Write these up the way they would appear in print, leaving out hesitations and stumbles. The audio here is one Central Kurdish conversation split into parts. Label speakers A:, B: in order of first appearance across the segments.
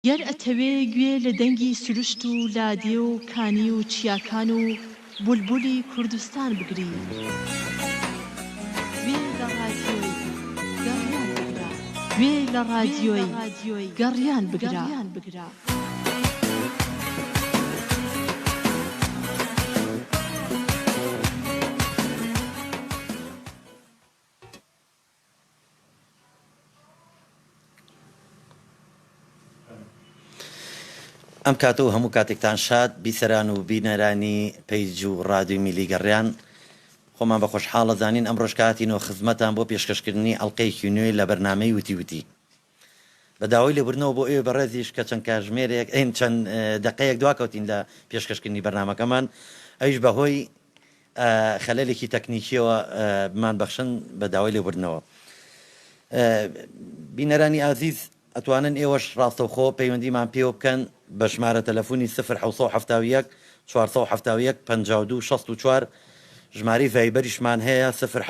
A: گەر ئەتەوێ گوێ لە دەنگی سروشت و لادێ و کانی و چیاکان و بولبولی کوردستان بگری گوێ لە ڕادیۆی گەڕیان بگرە گوێ لە ڕادیۆی گەڕیان بگرە
B: ئەم کاتە و هەموو کاتێکتان شاد بیسەران و بینەرانی پەیج و ڕادیۆی میلی گەڕیان خۆمان بە خۆشحاڵە زانین ئەم ڕۆژ کاتینەوە خزمەتان بۆ پێشکەشکردنی ئەڵقەیەکی نوێی لە بەرنامەی وتی بە داوای لێبوردنەوە بۆ ئێوە بەڕێزیش کە چەند کاتژمێرێک چەند دقەیەک دواکەوتین لە پێشکەشکردنی بەرنامەکەمان ئەویش بەهۆی خەلەلێکی تەکنیکیەوە بمان بەخشن بە داوای لێبوردنەوە. بینەرانی ئازیز ئەتوانن ئێوەش ڕاستەوخۆ پەیوەندیمان پێوە بکەن بە ژمارە تەلەفۆنی 0 471 52 64 ژمارەی ڤایبەریشمان هەیە 0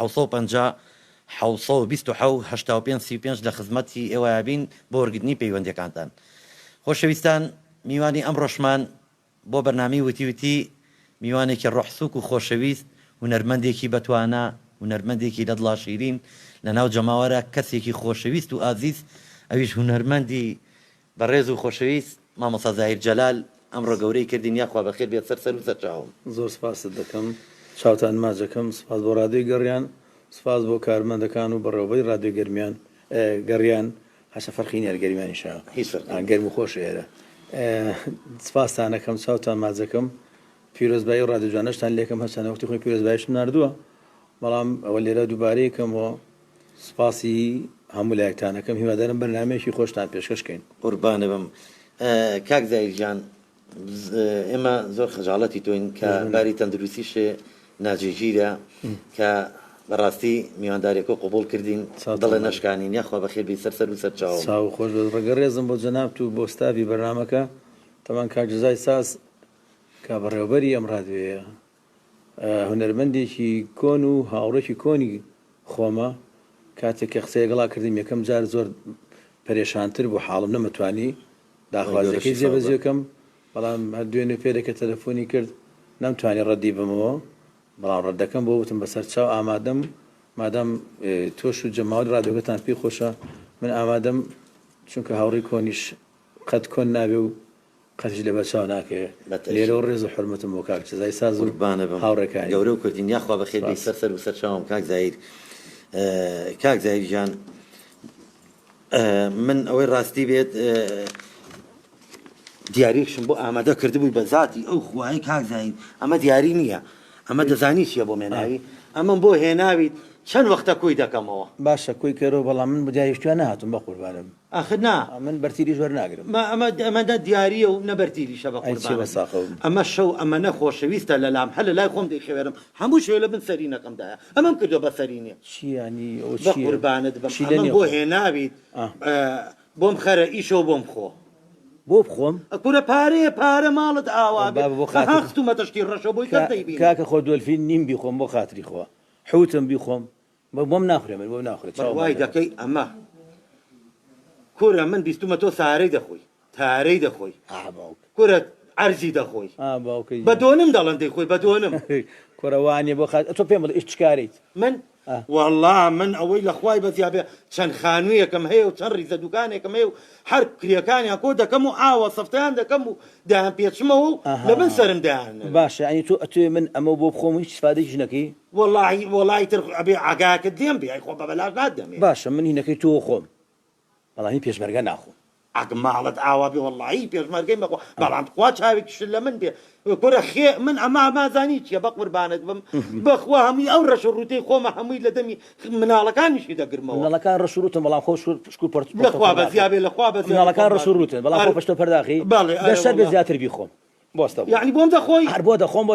B: 550 لە خزمەتی ئێوەیابین بۆ وەرگرتنی پەیوەندیەکانتان. خۆشەویستان، میوانی ئەم ڕۆژمان بۆ بەرنامەی وتی میوانێکی ڕۆحسووک و خۆشەویست هونەرمەندێکی بەتوانە هونەرمەندێکی لەدڵا شیرین لە ناو جەماوەرە کەسێکی خۆشەویست و ئازیز ئەویش هونەرمەندی بەڕێز و خۆشەویست مامۆستا زاهیر جەلال ئەمڕۆ گەورەی کردین یاخوا بەخێر بێت سەر و سەرچاوم.
C: زۆر سپاست دەکەم، چاوتان ماجەکەم، سپاس بۆ ڕادیۆی گەڕیان، سپاس بۆ کارمەندەکان و بەڕێوەبەری ڕادیۆی گەڕیان هەشە فەرقی نیە گەرمیانیشە
B: هیچ
C: گەرم و خۆش ئێرە. سپاسانەکەم، چاوتان ماجەکەم، پیرۆزبایی و ڕادیۆجانەشتان لێکم هەچەنە وەختی خۆی پیرۆزباییشم ناردووە، بەڵام ئەوە لێرە دووبارەیەکەمەوە سپاسی هەموو لایەکتانەکەم، هیوادارم بەرنامەیەکی خۆشتان پێشکەشکەین.
B: قوربانە بم. کاک زاهیرجان، ئێمە زۆر خەجاڵەتی تۆین کە باری تەندروستیشێ ناجێگیرە کە بەڕاستی میواندارێکۆ قبول کردین دڵێ نەشکانین یاخوا بەخێر بێ سەر و سەرچاوم.
C: ساو خۆش ڕێگە ڕێزم بۆ جەنابت و بۆ ستافی بەرنامەکە تەمان کاک جزای ساس کە بەڕێوەبەری ئەم ڕادیۆیە هونەرمەندێکی کۆن و هاوڕێکی کۆنی خۆمە کاتێک کە قسەی گەڵا کردیم یەکەم جار زۆر پەرێشانتر بۆ حاڵم نەمەتوانی داخوازەکەی جێبەجێکەم، بەڵام هەر دوێنێ پێرێکە تەلەفۆنی کرد نەمتوانی ڕەدی بمەوە، بەڵام ڕەدەکەم بۆ وتم بەسەر چاو ئامادەم، مادەم تۆش و جەماوەت ڕادیۆکەتان پێی خۆشە من ئامادەم، چونکە هاوڕێی کۆنیش قەت کۆن نابێ و قەتیش لە بەچاو ناکەوێ. لێرەوە ڕێز و حورمەتم بۆ کاک جزای ساز و هاوڕێکانی
B: گەورە و کردین یاخوا بەخێر بێ سەر و سەرچاوم. کاک زاهیر، کاک زاهیرجان، من ئەوەی ڕاستی بێت دیاریشم بۆ ئامادە کردبووی بە ذاتی ئەو خوای کاک زاهیر ئەمە دیاری نییە، ئەمە دەزانی چییە بۆ مێناوی ئەمە بۆ هێناویت چەند وەختە کۆی دەکەمەوە.
C: باشە کۆی کەرەوە، بەڵام من بە دیاریشتیان نهاتم بە قوربانم.
B: ئاخر نا
C: من بەرتیری زۆر ناگرم،
B: ئەمەدە دیاریە و نەبەرتیریشە بە قوربانم. ئەمە شەو ئەمە نەخۆشەویستە لە لام هەل لای خۆم دەیخێوێرم هەموو شوێ لە بن سەرینەکەمدایە ئەمەم کردو بە سەرینێ
C: چیانی
B: بە قوربانت بم بۆ هێناویت بۆم خەرە ئیشەوە بۆم خۆ
C: بۆ بخۆم
B: ئەکوورە پارە ماڵت ئاوا هەختومە تەشتی ڕەشە بۆی
C: کاکە خۆ دۆلفین نیم بیخۆم بۆ خاتری خۆ حوتم بیخۆم بۆم ناخورێمە بۆ ناخورێت
B: وای دەکەی ئەمە کورە من بیستمە تۆ سارەی دەخۆی تارەی دەخۆی کورە عەرزی دەخۆی بە دۆنم دەڵێن دەیخۆی بە دۆنم
C: کۆرەوانێ بۆ خات تۆ پێم بڵێ ئیش چکاریت
B: من والله من ئەوەی لە خوای بەزیابێ چەند خانوویەکەم هەیە و چەند ڕیزە دوکانێکم هەیە و هەر کریەکانیان کۆ دەکەم و ئاوە سەفتیان دەکەم و دایان پێچمەوە و لە بن سرم دایان.
C: باشە ئەنی تۆ ئەتوێ من ئەمە بۆ بخۆم هیچ سفادەیەکی نەکەی؟
B: وەڵی تر ئەبێ ئاگاکە دێم بێ خۆ بە بەلاغات دەمێ.
C: باشە من هینەکەی تۆ خۆم، بەڵامی پێشمەرگە ناخۆم.
B: ئەگە ماڵت ئاوا بێ وەڵی پێشمەرگەی مەخۆ، بەڵام خوا چاوێکیش لە من بێ کورە خێ من ئەمازانی چیە بە قوربانت بم بەخوا هەمووی ئەو ڕەش ڕوتەی خۆمە هەمووی لە دەمی مناڵەکانیشی دەگرمەوە.
C: مناڵەکان ڕەشوروتن بەڵام خۆ شکوور پەرت
B: لەخوا بەزیابێ لەخوا بەزیابێ
C: مناڵەکان ڕەشوروتن بەڵام خۆ پشتە پەرداخی دەشەر بێ زیاتر بیخۆم بۆستە
B: یعنی بۆم دەخۆی
C: هەر بۆ دەخۆم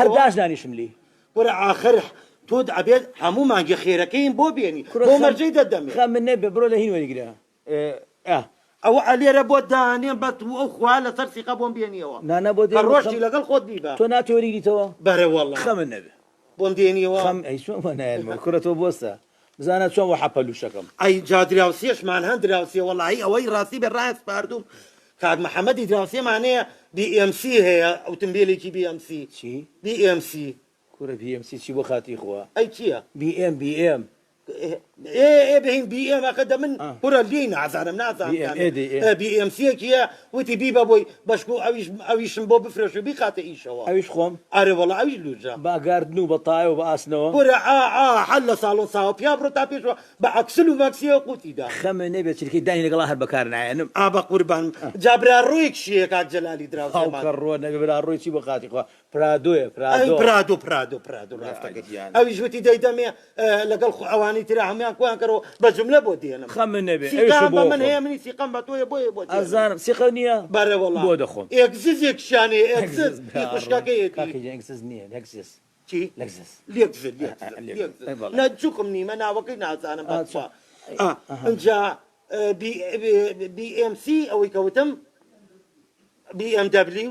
C: هەر داش دانیشم لی
B: کورە ئاخر تۆ ئەبێت هەموو مانگی خێرەکەین بۆ بێنی بۆ مەرجەی دەدەمێ
C: خە من نەبێ بڕۆ لە هین وەرگرە
B: ئەوە ئەلێرە بۆ دانێ بەت ئەو خوا لە سەر سیقە بۆم بێنیەوە
C: نانە بۆ
B: ڕۆژی لەگەڵ خۆت بیبە
C: تۆ ناتۆریگریتەوە
B: بەرە وەڵڵا
C: خە من نەبێ
B: بۆم دێنیەوە
C: خەم ئەی چۆن نایەنمە کورە تۆ بۆستە بزانە چۆن وە حەپەلوشەکەم
B: ئەی جا دراوسێشمان هەن دراوسێ وەڵی ئەوەی ڕاستی بێ ڕای سپاردوم
D: کاک محەممەدی دراوسێمانەیە BMC هەیە ئۆتمبیلێکی BMC
C: چی
D: BMC
C: کوورە BMC چی بۆ خاتی خۆوە
D: ئەی چییە؟
C: BM
D: بهین BM ئەکەدە من کوڕە لێی نازانم BMCەکیە وتی بیبە بۆی بەشک و ئەویشم بۆ بفرێش و بیخاتە ئیشەوە
C: ئەویش خۆم
D: ئارێ وەڵا ئەویش لوجە
C: باگاردن و بە تایە و بە ئاسنەوە
D: کوورە حل لە ساڵۆ ساوە پیا بڕۆ تا پێشەوە بە ئەکسل و مەکسیەوە قوتیدا
C: خەمە نەبێت چرکی دانی لەگەڵا هەر بەکار نایەنم
D: بە قوربان جابرا ڕوویەک شیە کات جەلالی دراوسێمان
C: کە ڕۆ نەبێ برا ڕۆی چی بە خاتی خۆ پرادۆیە
D: پرادۆ ڕاستەکەی ئەویش وتی دەیدەمێ لەگەڵ ئەوانی تررا هەمیان کویان کەەوە بە جملە بۆ دێنم
C: خەمە نەبێ
D: بە من هەیە منی سیقم بە تۆیە بۆیە بۆ
C: ئەزانم سیقە نییە
D: بەرەوەڵا
C: بۆ دەخۆم
D: ئێکزیزێک شانێ
C: خوشکەکەیەکسس نییە لەکسس
D: چی
C: لەکسس
D: نەجووکم نیمە ناوەکەی نازانم بەخوا اینجا BMC ئەوەی کەوتم BMW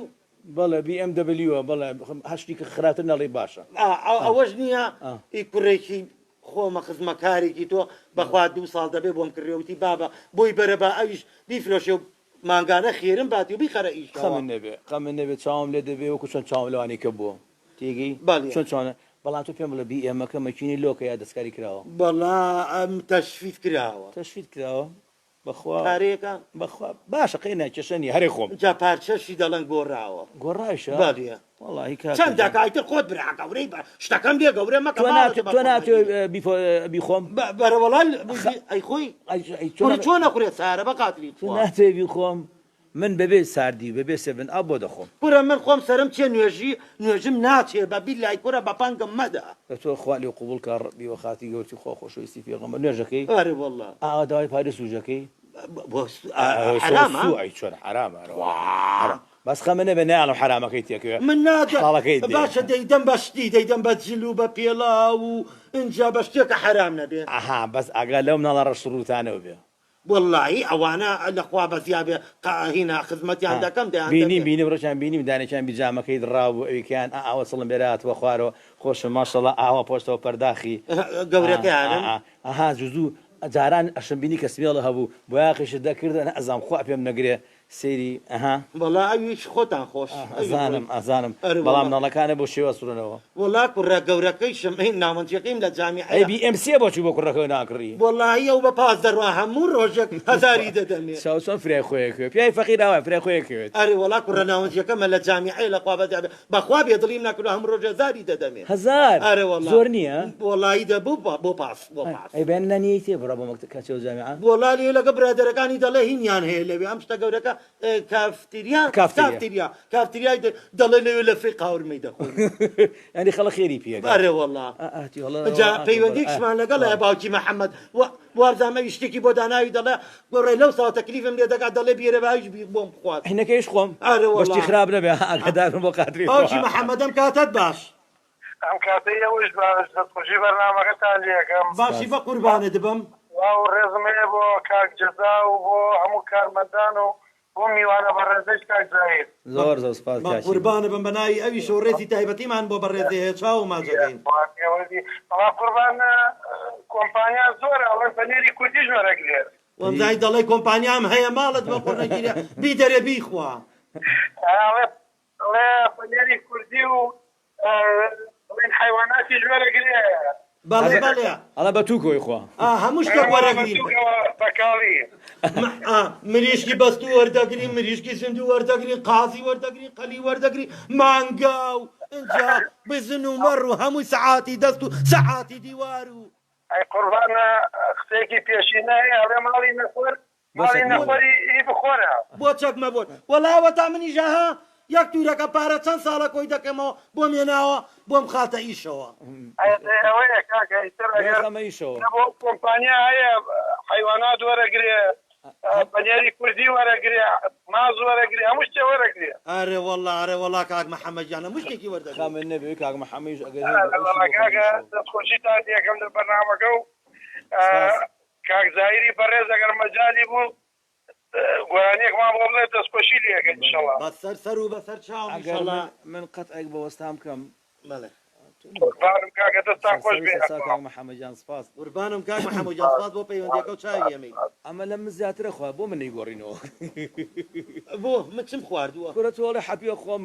C: بەڵێ BMW بەڵێ هەشتی کە خراتە نەڵی باشە
D: ئەوەش نییە ئی کوڕێکی خۆمە خزمەکارێکی تۆ بەخوا 2 ساڵ دەبێ بۆم کردێوتی بابە بۆی بەرە بە ئەویش بیفرۆشێ و مانگانە خێرم باتی و بیخەرە ئیش
C: خەمە نەبێ چاوم لێ دەبێ وەکو چۆن چاوم لەوانی کە بووە تێگەی چۆن چۆنە بەڵام تو پێم بڵە BMەکە مەکینی لۆکە یا دەستکاری کراوە
D: بەڵا ئەم تەشفیت کراوە
C: کراوە بەخوا
D: پارەیەەکە
C: بەخوا باشە قەی کێشەنی هەرێ خۆم
D: جا پارچەشی دەڵەن گۆڕاوە
C: گۆڕایشە
D: باە
C: وڵی
D: چەند داکایتر خۆت براکەورەی شتەکەم لێ گەورە مەکە
C: تۆ ناتوێ بیخۆم
D: بەرەوەڵال ئەی خۆی چۆن نەخورێت سارە بە قاتلی
C: ناتوێ بیخۆم من بەبێ ساردی بەبێ سێبن ئا بۆ دەخۆم
D: پورە من خۆم سرم چێ نوێژم ناچێ بە بیل لای کوڕە بە پانگم مەدا
C: تۆ خوالی و قوبول کار بیوە خاتی گەورتی خۆ خۆشەویستی پێغەمبەر نوێژەکەی
D: ئەرێ وەڵڵا
C: ئاواداوای پارێ سوژەکەی چۆن حرامە بەس خەمە نەبێ ناڵم حرامەکەی تێکوێ
D: من ناڵەکەی باشە دەیدەم بەشتی دەیدەم بە جل و بە پێڵا و اینجا بە شتێکە حرام نەبێ
C: ئەها بەس ئاگا لەو مناڵە ڕەشڕوتانەوە بێ
D: واللهی ئەوانە لەخوا بەزیابێ هینا خزمەتیان دەکەم دەیان
C: بینیم ڕۆژان بینیم دانێکیان بیجامەکەی دڕاو ئەویکیان ئاوە سڵم بێراتوە خوارەوە خۆشم ماشەڵڵا ئاوا پۆشتەوە پەرداخی
D: گەورەکەیانم
C: ئەها زوو جاران ئەشم بینی کە سمێڵە هەبوو بۆ یاقیشت دەکردن ئەزام خوا پێم نەگرێ سێری ئەها
D: بەڵا ئەویش خۆتان خۆش
C: ئەزانم بەڵام ناڵەکانە بۆ شێوە سوورنەوە
D: وڵا کوڕە گەورەکەیشم ئەین ناوەندەکەیم لە جامیعە
C: BMC بۆچی بۆ کوڕەکە ناکڕی
D: وڵایی ئەو بە پاس دەڕوا هەموو ڕۆژێک هەزاری دەدەمێت
C: چاوچۆن فرێ خۆیەکوێ پیای فەقیراوە فرێ خۆیەکوێت
D: ئەرێ وڵا کوڕە ناوەندەکەمە لە جامیعە لە خوا بەدابێت بەخوا بێ دڵیم ناکرد هەموو ڕۆژە زاری دەدەمێت
C: هەزار
D: ئەرێ وڵا
C: زۆر نییە
D: وڵایی دەبوو بۆ پاس
C: ئەی بێن نانیەی تێ بڕە بۆ کاتێو جامیعە
D: وڵا لێ لەگە برادەرەکانی دەڵێ هینیان هەیە لەوێ ئەم شتە گەورەکە کافتریای دەڵێ لەوێ لە فێ قاورمەی دەخۆن
C: ینی خەڵە خێری پێ
D: ئەرێ وەڵا پەیوەندیکشمان لەگەڵ باوکی محەممەد وارزانەوی شتێکی بۆ داناوی دەڵێ گۆڕێ لەو ساڵ تەکلیفم لێ دەکات دەڵێ بیرە باش بۆم بخوات
C: هینەکەیش خۆم بەشتی خراپ نەبێ ئاگدارم بۆ قاتری
D: باوکی محەممەدەم کاتت باش
E: ئەم کاتەی ئەوش باشخۆشی بەرنامەکەتان لێەکەم
D: باشی بە قوربانە دەبم
E: ڕێزمەیە بۆ کاک جەزا و بۆ هەموو کارمەندان و بۆ میوانە بەڕێزەش کاک زاهیر
C: زۆر سپاس
D: قوربانە بم بەناوی ئەوی شۆڕێزی تایبەتیمان بۆ بەڕێزێ هەیە چاو ماجەکەین
E: بەڵام قوربان کۆمپانیا زۆرە ئەڵێن پەنێری کوردیش وەرەگرێت
D: وەمزای دەڵێ کۆمپانیام هەیە ماڵت بە قۆڕەگیرە بی دەرێ بیخوا
E: ئەڵێ پەنێری کوردی و حیواناتی وەرەگرێ
D: بەڵێ بەڵێ
C: ئەڵە بە تووکۆی خوا
D: هەموو شتێک وەرەگرین
E: بەکاڵی
D: مریشکی بەستو وەردەگرین مریشکی زیندوو وەردەگرین قازی وەردەگرین قەلی وەردەگرین مانگاو اینجا بزن و مەڕ و هەمووی سەعاتی دەست و سەعاتی دیوار و
E: ئەی قوربانە قسێکی پێشینای ئەڵێ ماڵی نەخۆر ماڵی نەخۆری بخۆرە
D: بۆ چەکمە بۆ وەڵاوە تا منیژەها یەک تورەکە پارە چەند ساڵە کۆی دەکەمەوە بۆ مێناوە بۆم خاتە ئیشەوە
E: ئەوەیە کاکەمەیشەوە بۆ کۆمپانیا هەیە حیوانات وەرەگرێ پەنێری کوردی وەرەگرێ ماز وەرەگرێ هەموو شتێ وەرەگرێ
D: ئارێ وەڵا ئارێ وەڵا کاک محەممەدیان هەموو شتێکی وەردەگرێ
C: من نەبێ کاک محەممەدیش
E: کاکە دەستخۆشیتان یەکەم لە بەرنامەکە و کاک زاهیری بەڕێز ئەگەر مەجالی بوو گۆرانیەکمان بۆ بڵێ دەستخۆشی لێەکەن ئینشەڵڵا
D: بەسەر سەر و بەسەر چاو ئینشەڵڵا
C: من قەت ئەک بەوەستام کەم
D: بەڵێ
C: تۆ
E: قوربانم کاکە دەستان خۆش بێ
C: کاک محەممەدیان سپاس
D: قوربانم کاک محەممەد جاسپات بۆ پەیوەندیەکە و چاوی ئەمەی
C: ئەمە لە من زیاترە خوا بۆ من نەیگۆڕینەوە
D: بۆ مچم خواردووە
C: کورە تۆڵە حەپیە خۆم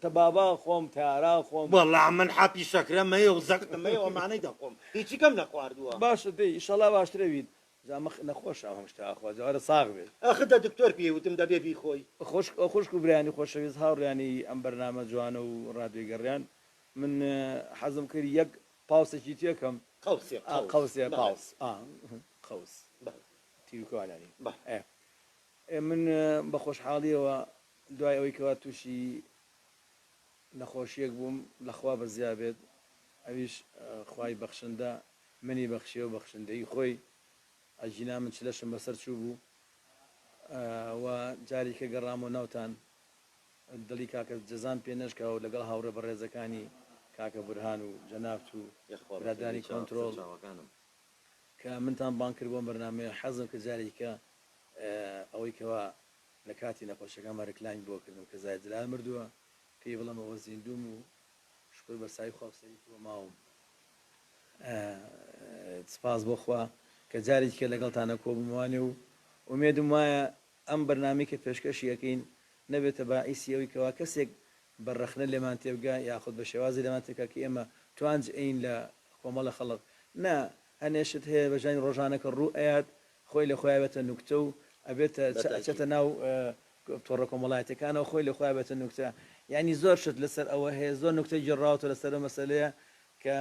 C: تەبابا خۆم تارا خۆم
D: وەڵا من حەپی شەکرە مەیە و زەکتمەیە ئەمانەی دەخۆم هیچی کەم نەخواردووە
C: باشە دەی ئیشەڵا باشترەویت زامە نەخۆشە هەم شتاخوا جوارە ساغ بێت
D: ئەخدا دکتۆر پێوتم دەبێ بیخۆی
C: خوشک و برانی خۆشەویست هاوڕیانی ئەم بەرنامە جوانە و ڕادێگەڕیان من حەزم کرد یەک پاوسێکی تێکەم
D: قەوسێ
C: قەوسێ پاوس قەوس تیرکوانانی من بە خۆشحاڵیەوە دوای ئەوەی کەوا تووشی نەخۆشیەک بووم لەخوا بەزیا بێت ئەویش خوای بەخشندە منی بەخشیە و بەخشندەی خۆی ئەژینا من چلەشم بەسەر چوو بوو و جارێکە گەڕام و ناوتان دڵی کاکە جەزان پێ نشکەوە لەگەڵ هاوڕێ بەڕێزەکانی کاکە بورهان و جەنابت و برادانی کۆنتترۆل کە منتان بان کرد بۆ بەرنامەیە حەزم کە جارێکە ئەوەی کەوا لە کاتی نەخۆشەکان مەرەکلاین بۆ کردم کە زای جلال مردووە پێی بڵەمەوە زیندوم و شکر بەرسایی خۆسەری بۆ ماوم سپاس بۆ خوا کە جارێککە لەگەڵتانە کۆبووموانێ و ئومێدم وایە ئەم بەرنامی کە پێشکەشی یەکەین نەبێتە باعیسیەوەی کەوا کەسێک بەڕەخنە لێمان تێبگا یاخود بە شێوازی لەمان تێکا کە ئێمە توانج ئەین لە کۆمەڵە خەڵق نا هەنێشت هەیە بەژانی ڕۆژانەکە ڕوو ئەیات خۆی لە خۆیابێتە نوکتە و ئەبێتە چێتە ناو تۆڕە کۆمەڵایەتەکانەوە خۆی لە خۆیابێتە نوکتە یعنی زۆر شت لەسەر ئەوە هەیە زۆر نوکتەی جێڕاوتە لەسەر مەسەلەیە کە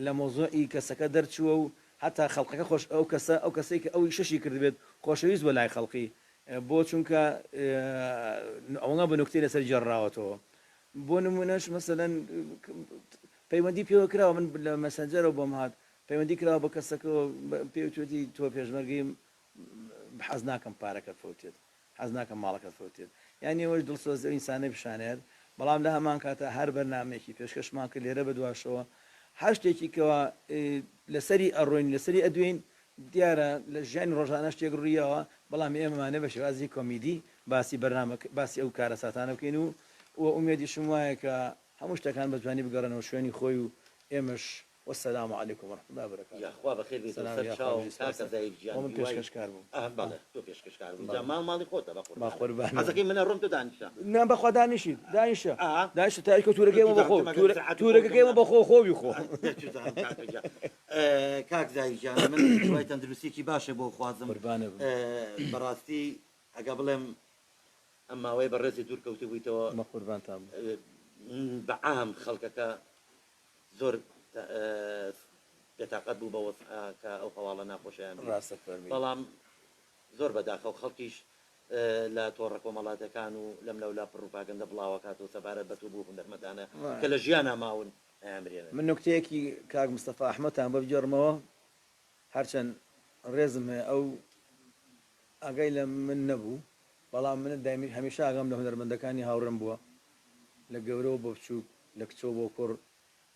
C: لە مۆزۆئی کەسەکە دەرچووە و حتا خەڵقەکە خۆش ئەو کەسێک کە ئەوی شەشی کردبێت خۆشەویست بۆ لای خەڵقی بۆ چونکە ئەوە بە نوکتەی لەسەر جێڕاوەتەوە بۆ نمونەش مەسەلەن پەیوەندی پێوە کراوە من لە مەسەنجەرەوە بۆم هات پەیوەندی کراوە بە کەسەکەەوە پێوتوێتی تۆ پێشمەرگیم حەز ناکەم پارەکەت فوتێت حەز ناکەم ماڵەکەت فوتێت یعنی ئەوەش دڵسۆز ئینسانەی پیشانێت بەڵام لە هەمان کاتە هەر بەرنامێکی پێشکەشمان کرد لێرە بە دواشەوە هەر شتێکی کەوا لەسەری ئەڕۆین لەسەری ئەدوین دیارە لە ژیانی ڕۆژانە شتێک ڕوویەوە بەڵام ئێمەمانە بە شێوازی کۆمیدی باسی بەرنامە باسی ئەو کارە ساتانە بکەین و ئومێدیشم وایە کە هەموو شتەکان بەتوانی بگەڕنەوە شوێنی خۆی و ئێمەش والسلام عليكم ورحمة الله وبركاته.
D: يا أخوة بخير بيت الشاو كاكا زي جان
C: بيشكشكار بو.
D: بله تو بيشكشكار بو. جمال مالي خوته بقول.
C: ما قربان.
D: حزكين من الروم تدانشة.
C: نعم بخو دانشي دانشة. دانشة تاريخ تورجي ما بخو تورجي ما بخو خو بيخو.
D: كاك زي جان من شوية تندرسي كي باشا بو خوازم.
C: قربان.
D: براستي قبلهم أما وين برزي دور كوتي ويتوا.
C: ما قربان تام.
D: بعام خلقك زور بێتاقەت بوو بە کە ئەو هەواڵە ناخۆشیان بەڵام زۆر بەداخە و خەڵکیش لە تۆڕە کۆمەڵاتەکان و لەم لەولا پڕوپاگەندە بڵاوەکات و سەبارەت بە تو بوو هوندەرمەدانە کە لە ژیان ناماون ئەمرێنە
C: من نوکتەیەکی کاک مستەفا ئەحمەدتان بەبجێڕمەوە هەرچەند ڕێزم هەیە ئەو ئاگای لە من نەبوو بەڵام من دایمی هەمیشە ئاگام لە هونەرمەندەکانی هاوڕێم بووە لە گەورەوە بۆ بچووک لە کچۆ بۆ کوڕ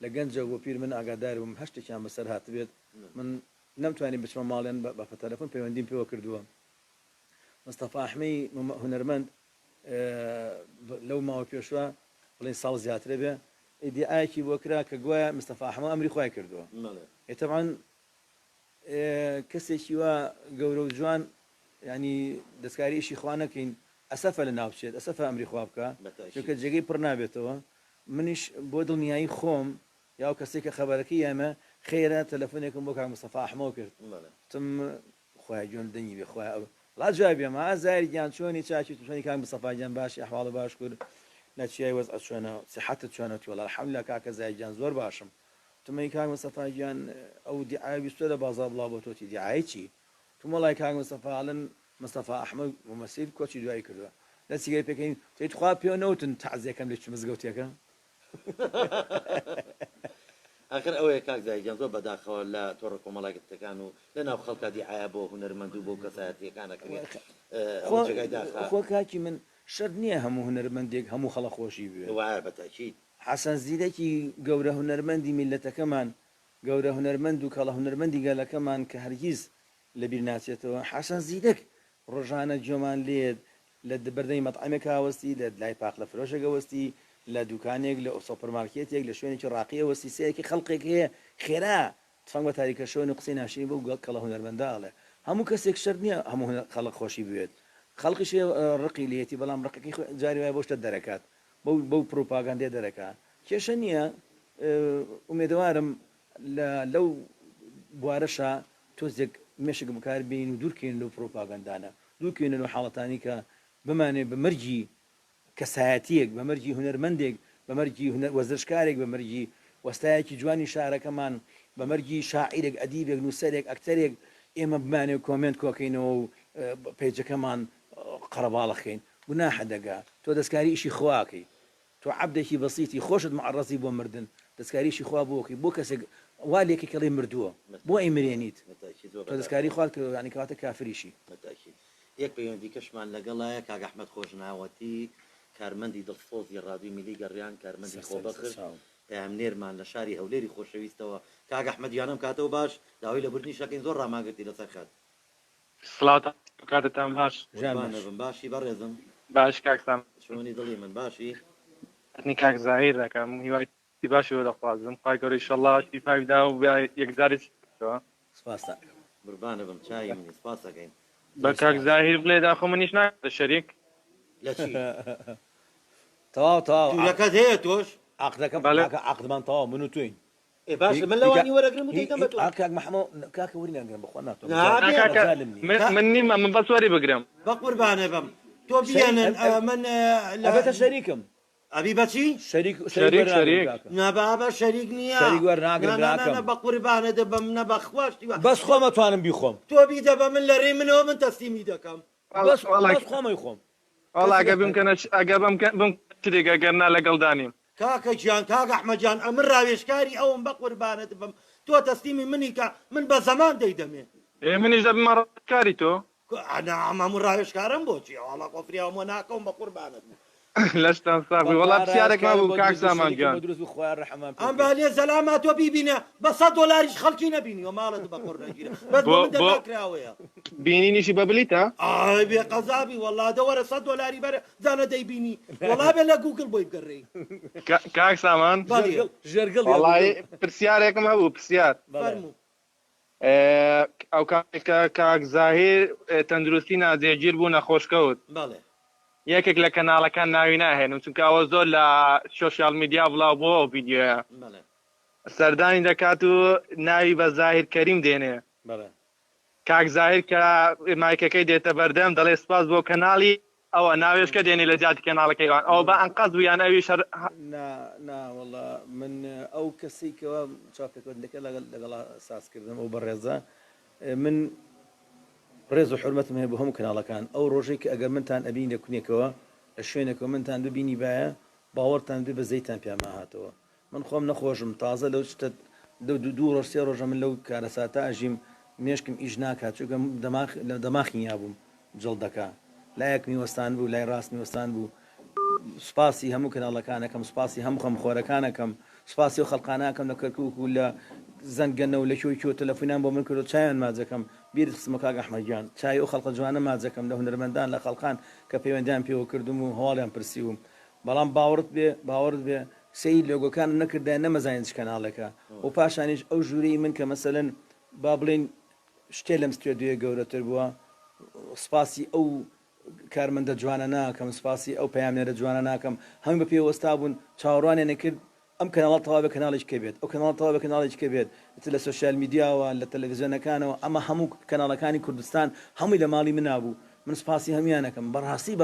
C: لە گەنجە بۆ پیر من ئاگادار بووم هەشتێکیان بەسەر هاتبێت من نەمتوانین بچمە ماڵێن بە تەلەفۆن پەیوەندیم پێوە کردووە مستەفا ئەحمەی هونەرمەند لەو ماوە پێشوە بڵێن ساڵ زیاترە بێ ئیدیئایەکی بۆ کرا کە گوایە مستەفا ئەحمە ئەمری خوای کردووە طبعاً کەسێکی وە گەورە و جوان ینی دەستکاری ئیشی خوا نەکەین ئەسەفە لە ناو بچێت ئەسەفە ئەمری خوا بکە چونکە جێگەی پڕ نابێتەوە منیش بۆ دڵنیایی خۆم یا کەسێک کە خەبەرەکەی ئێمە خێرە تەلەفۆنێکم بۆ کاک مستەفا ئەحمەوە کرد تم خوای جۆن دەنگی بێ خوای ئەو لا جواب بێمە ئازاری گیان چۆنی چاکی توشانی کاک مستەفا گیان باشی ئەحواڵە باش کرد نەچیای وەزعەت چۆنە سیحەتت چۆنە وەڵا الحەمدوللا کاکە زای گیان زۆر باشم تمەی کاک مستەفا گیان ئەو دیعای بیستۆ لە بازار بڵاو بۆ تۆتی دیعای چی تو وەڵای کاک مستەفا ئەڵەن مستەفا ئەحمەد ممەسیل کۆچی دوایی کردووە لە سیگەی پێکەین تێت خوا پێوە نەوتن تەعزیەکەم لە چ مزگەوتێکە
D: آخر ئەوەیە کاک زایجان زۆر بەداخەوە لە تۆڕە کۆمەڵایەتەکان و لە ناو خەڵکا دیعایە بۆ هونەرمەند و بۆ کەسایەتیەکانەکەوێت
C: خۆ کاکی من شەر نییە هەموو هونەرمەندێک هەموو خەڵە خۆشی بوێ
D: وایە بەتاکید
C: حەسەن زیرەکی گەورە هونەرمەندی میلەتەکەمان گەورە هونەرمەند و کەڵە هونەرمەندی گەلەکەمان کە هەرگیز لەبیر ناچێتەوە حەسەن زیرەک ڕۆژانە جۆمان لێت لە بەردەی مەطعەمێک هاوەستی لە لای پاق لە فرۆشەکە وەستی لە دوکانێک لە سۆپەرمارکێتێک لە شوێنێکی ڕاقیەوە سیسەیەکی خەڵقێک هەیە خێرا تفەنگ بە تاریکە شەوە قسەی ناشرین بۆ کەڵە هونەرمەنداڵێ هەموو کەسێک شەر نییە هەموو خەڵق خۆشی بوێت خەڵقیش ڕقی لێتی بەڵام ڕقەکەی جاری وای بۆشتە دەرەکات بەو پرۆپاگاندێ دەرەکات کێشە نییە ئومێدەوارم لەو بوارەشە تۆزێک مێشک بکار بین و دوورکەین لەو پرۆپاگەندانە دوورکەینە و حاڵەتانی کە بمانێ بە مەرجی کەسایەتیەک بە مەرجی هونەرمەندێک بە مەرجی وەزرشکارێک بە مەرجی وەستایەکی جوانی شارەکەمان بە مەرجی شاعیرێک ئەدیبێک نووسەرێک ئەکتەرێک ئێمە بمانێ کۆمنت کۆکەینەوە و پێیجەکەمان قەرەباڵەخین گوناحە دەگا تۆ دەستکاری ئیشی خواکەی تۆ عەبدێکی بەسیتی خۆشت معڕەزی بۆ مردن دەستکاریشی خوا بۆکەی بۆ کەسێک والێکی کەڵی مردووە بۆ ئەیمرێنیت تۆ دەستکاری خوارد کرد ینی کەواتە کافریشی
B: یەک پەیوەندی کەشمان لەگەڵایە کاک ئەحمەد خۆشناوەتی کارمەندی دڵسۆزی ڕادیۆی میلی گەڕیان کارمەندی خۆبەخش پامنێرمان لە شاری هەولێری خۆشەویستەوە کاک ئەحمەدیانم کاتەوە باش داوای لە بردننی شەکەین زۆر ڕاماگرتی لەسەر خات
F: سڵات کاتتان باش
B: بم باشی بەڕێزم
F: باش کاکسان
B: شۆنی دڵی من باشی
F: ئەنی کاک زاهیر دەکەم هیوای باشی دەخوازم خی گەۆری شەڵا شیفاویدا و یەکجاری
B: قوربانە بم چای منی سپاس دەکەین
F: بە کاک زاهیر بڵێدا خۆ منیش ناکە شەریک
B: لە چی
C: تەواو
D: تورەکەت هەیە تۆش
C: عقدەکەم عقدمان تەواو من و توین
D: باش من لەوانی وەرەگرم
C: کاک محەمەد کاکە وەری ناگرم بەخوا ناتۆ
F: من نیمە من بەس وەری بگرم
D: بە قوربانە بم تۆ بیانن من
C: ئەبێتە شەریکم
D: ئەبی بەچی
F: شەریک
D: نابابە شەریک نییە بە قوربانە دەبم نە بەخواشتی
C: بەس خۆم ئەتوانم بیخۆم
D: تۆ بیدە بە من لە ڕێ منەوە من تەسلیمی دەکەم
C: بەس خۆمەی خۆم
F: ئەگە بمکەنە ئەگە بم تێگە گەرنا لەگەڵدانیم
D: کاکە گیان کاک ئەحمەدجان ئەمن ڕاوێشکاری ئەوم بە قوربانە دەبم تۆ تەسلیمی منی کە من بە زەمان دەیدەمێ
F: منیش دەبمە ڕکاری تۆ
D: ئەمە ڕاوێشکارم بۆچی ئاڵا قۆفریاوە ناکەم بە قوربانت
F: لەشتان ساغی وەڵام پرسیارێکمان بوو کاک سامانگیان
D: ئەم بالێ زەلاما تۆ بیبینە بە $100 خەڵکی نەبینی و ماڵت بە قڕ نەگیرە بەکراوەیە
F: بینینیشی بەبلیتە
D: ئای بێ قەزابی وەڵا دەوەرە $100 بەرە زانە دەیبینی وەڵا بێ لە گوگل بۆی بگەڕێی
F: کاک سامان
C: ژێرگەڵ
F: وەڵای پرسیارێکم هەبوو پرسیار
D: فەرموو
F: ئەو کاک زاهیر تەندروستی ناجێگیر بوو نەخۆشکەوت
D: بەڵێ
F: یەکێک لە کەناڵەکان ناوی ناهێنم چونکە ئەوە زۆر لە سۆشیال میدیا بڵاو بۆ ئەو ڤیدیۆیە سەردانی دەکات و ناوی بە زاهیر کەریم دێنێ کاک زاهیر کە مایکەکەی دێتە بەردەم دەڵێ سپاس بۆ کەناڵی ئەوە ناوێشکە دێنێ لە جاتی کەناڵەکەیوان ئەوە بە ئەنقەز بوویان ئەوی شەر
C: ناوەڵا من ئەو کەسێکەوە چاپێکەکە لەگەڵ سازکردم ئەو بەڕێزە من ڕێز و حرمەتم هەیە بۆ هەموو کەناڵەکان ئەو ڕۆژێک کە ئەگەر منتان ئەبین لە کونێکەوە لە شوێنێکەوە منتان ببینی باە باوەڕتان دوێ بە زەیتان پیاما هاتەوە من خۆم نەخۆشم تازە لەو شتە دوو ڕۆژ سێ ڕۆژە من لەو کارەساتە ئەژیم مێشکم ئیش ناکات چونکە لە دەماخی یابووم جڵدەکە لایەک میوەستان بوو لای ڕاست میوەستان بوو سوپاسی هەموو کەناڵەکانەکەم سوپاسی هەموو خەمخۆرەکانەکەم سوپاسی و خەڵقاناکەم لە کەرکووک و لە زەنگەنە و لە کۆ تەلەفۆنیان بۆ من کردو چایان ماجەکەم بیر قسمە کاک ئەحمەدجان چای و خەڵقە جوانە ماجەکەم لە هونەرمەندان لە خەڵقان کە پەیوەندیان پێوە کردم و هەواڵیان پرسیوم بەڵام باوەڕت بێ سەی لۆگۆکان نەکردیان نەمەزانین چ کەناڵەکە و پاشانیش ئەو ژوورەی من کە مەسەلەن با بڵێن شتێ لەم ستێدیۆ گەورەتر بووە سوپاسی ئەو کارمەندە جوانە ناکەم سوپاسی ئەو پەیامێرە جوانە ناکەم هەموو بە پێوەستا بوون چاوەڕوانیان نەکرد ئەم کەناڵ تەواو بە کەناڵێککە بێت ئەو کەناڵ تەواو بە کەناڵێککە بێت لە سوشیال میدیاوە لە تەلەڤیزیۆنەکانەوە ئەمە هەموو کەناڵەکانی کوردستان هەمووی لە ماڵی منابوو من سوپاسی هەمویانەکەم بەڕاستی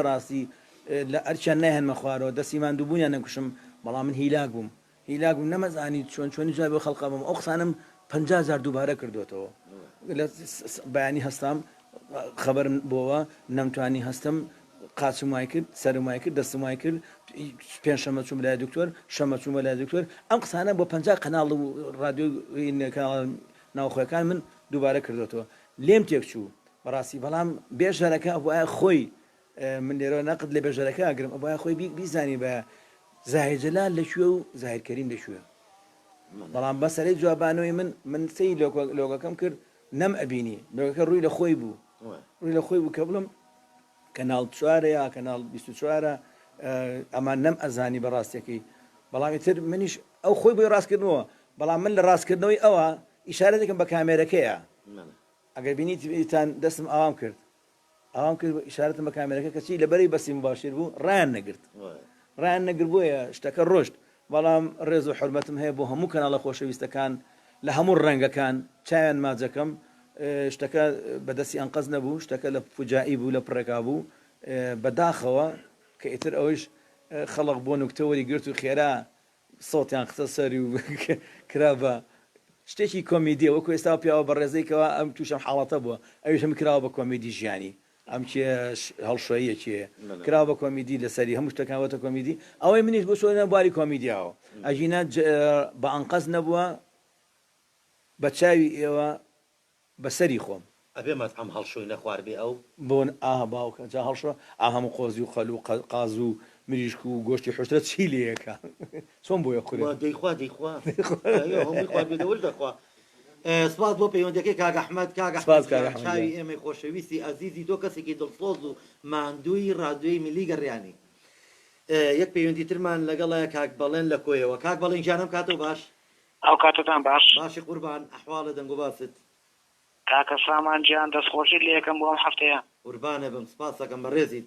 C: لە ئەرچیان ناهێنمە خوارەوە دەستیمان دووبوونیان نەکوشم بەڵام من هیلاک بووم نەمەزانی چۆنی جوای بۆ خەڵقا بم ئەو قسانم 50,000 دووبارە کردوێتەوە لە بەیانی هەستام خەبەرم بۆەوە نەمتوانی هەستم قاچم وای کرد سەرم وای کرد دەستم وای کرد پێنجشەممە چووم لای دکتۆر شەمە چوومە لای دکتۆر ئەم قسانە بۆ 50 قەناڵ و رادیۆ ناوخۆیەکان من دووبارە کردوێتەوە لێم تێک چوو بەڕاستی بەڵام بێژەرەکە ئەوە خۆی من لێرە نەقد لە بێژەرەکە ئەگرم ئەوە خۆی بیزانی بە زاهیر جەلال لەکوێ و زاهیر کەریم لەکوێ بەڵام بەسەرەی جوابانەوەی من سەی لۆگەکەم کرد نەم ئەبینی لۆگەکە ڕووی لە خۆی بوو کە بڵم کەناڵ 4 یا کەناڵ 24 ئەمان نەم ئەزانی بەڕاستیەکەی بەڵام تر منیش ئەو خۆی بۆی ڕاستکردنەوە بەڵام من لە ڕاستکردنەوەی ئەوە ئیشارە دەکەم بە کامێرەکەیە ئەگەر بینیتان دەستم ئاوام کرد ئیشارەتم بە کامێرەکە کەچی لەبەری بەسیم باشیر بوو ڕیان نەگرت بووە شتەکە ڕۆشت بەڵام ڕێز و حرمەتم هەیە بۆ هەموو کەناڵە خۆشەویستەکان لە هەموو ڕەنگەکان چاویان ماجەکەم شتەکە بەدەستی ئەنقەز نەبوو شتەکە لە فوجایی بوو لە پڕێکا بوو بەداخەوە کە ئیتر ئەوش خەڵق بۆ نوکتەوەری گرت و خێرا سۆتیان قسە سەری و کرا بە شتێکی کۆمیدیە وەکو ئێستا پیاوە بە ڕێزەیەکەوە ئەم تووشم حاڵەتە بووە ئەوش هەم کراوە بە کۆمیدی ژیانی ئەم چێ هەڵشۆیە چێ کراوە بە کۆمیدی لەسەری هەموو شتەکانوەتە کۆمیدی ئەوەی منیش بۆ سۆنە باری کۆمیدیاوە ئەژینە بە ئەنقەز نەبووە بە چاوی ئێوە بەسەری خۆم
B: ئەبێ مەتعەم هەڵشۆی نەخواردبێ ئەو
C: بۆن باوکە جا هەڵشۆ هەموو قۆزی و خەل و قاز و مریشک و گۆشتی حشترە چی لەیەکە چۆن بۆیە خوێ
B: دەیخوا دەخوا سپاس بۆ پەیوەندەکەی کاک ئەحمەد چاوی ئێمەی خۆشەویستی ئەزیزی تۆ کەسێکی دڵسۆز و ماندووی ڕادیۆی میلی گەڕیانی یەک پەیوەندی ترمان لەگەڵە کاک بەڵێن لە کۆیەوە کاک بەڵێن جانم کاتەوە باش
E: ئەو کاتتان
B: باشی قوربان ئەحواڵە دەنگ و باست
E: کاکە سامان گیان دەستخۆشی لە یەکەم بۆ ئەم هەفتەیە
B: قوربانە بم سپاس دەکەم بەڕێزیت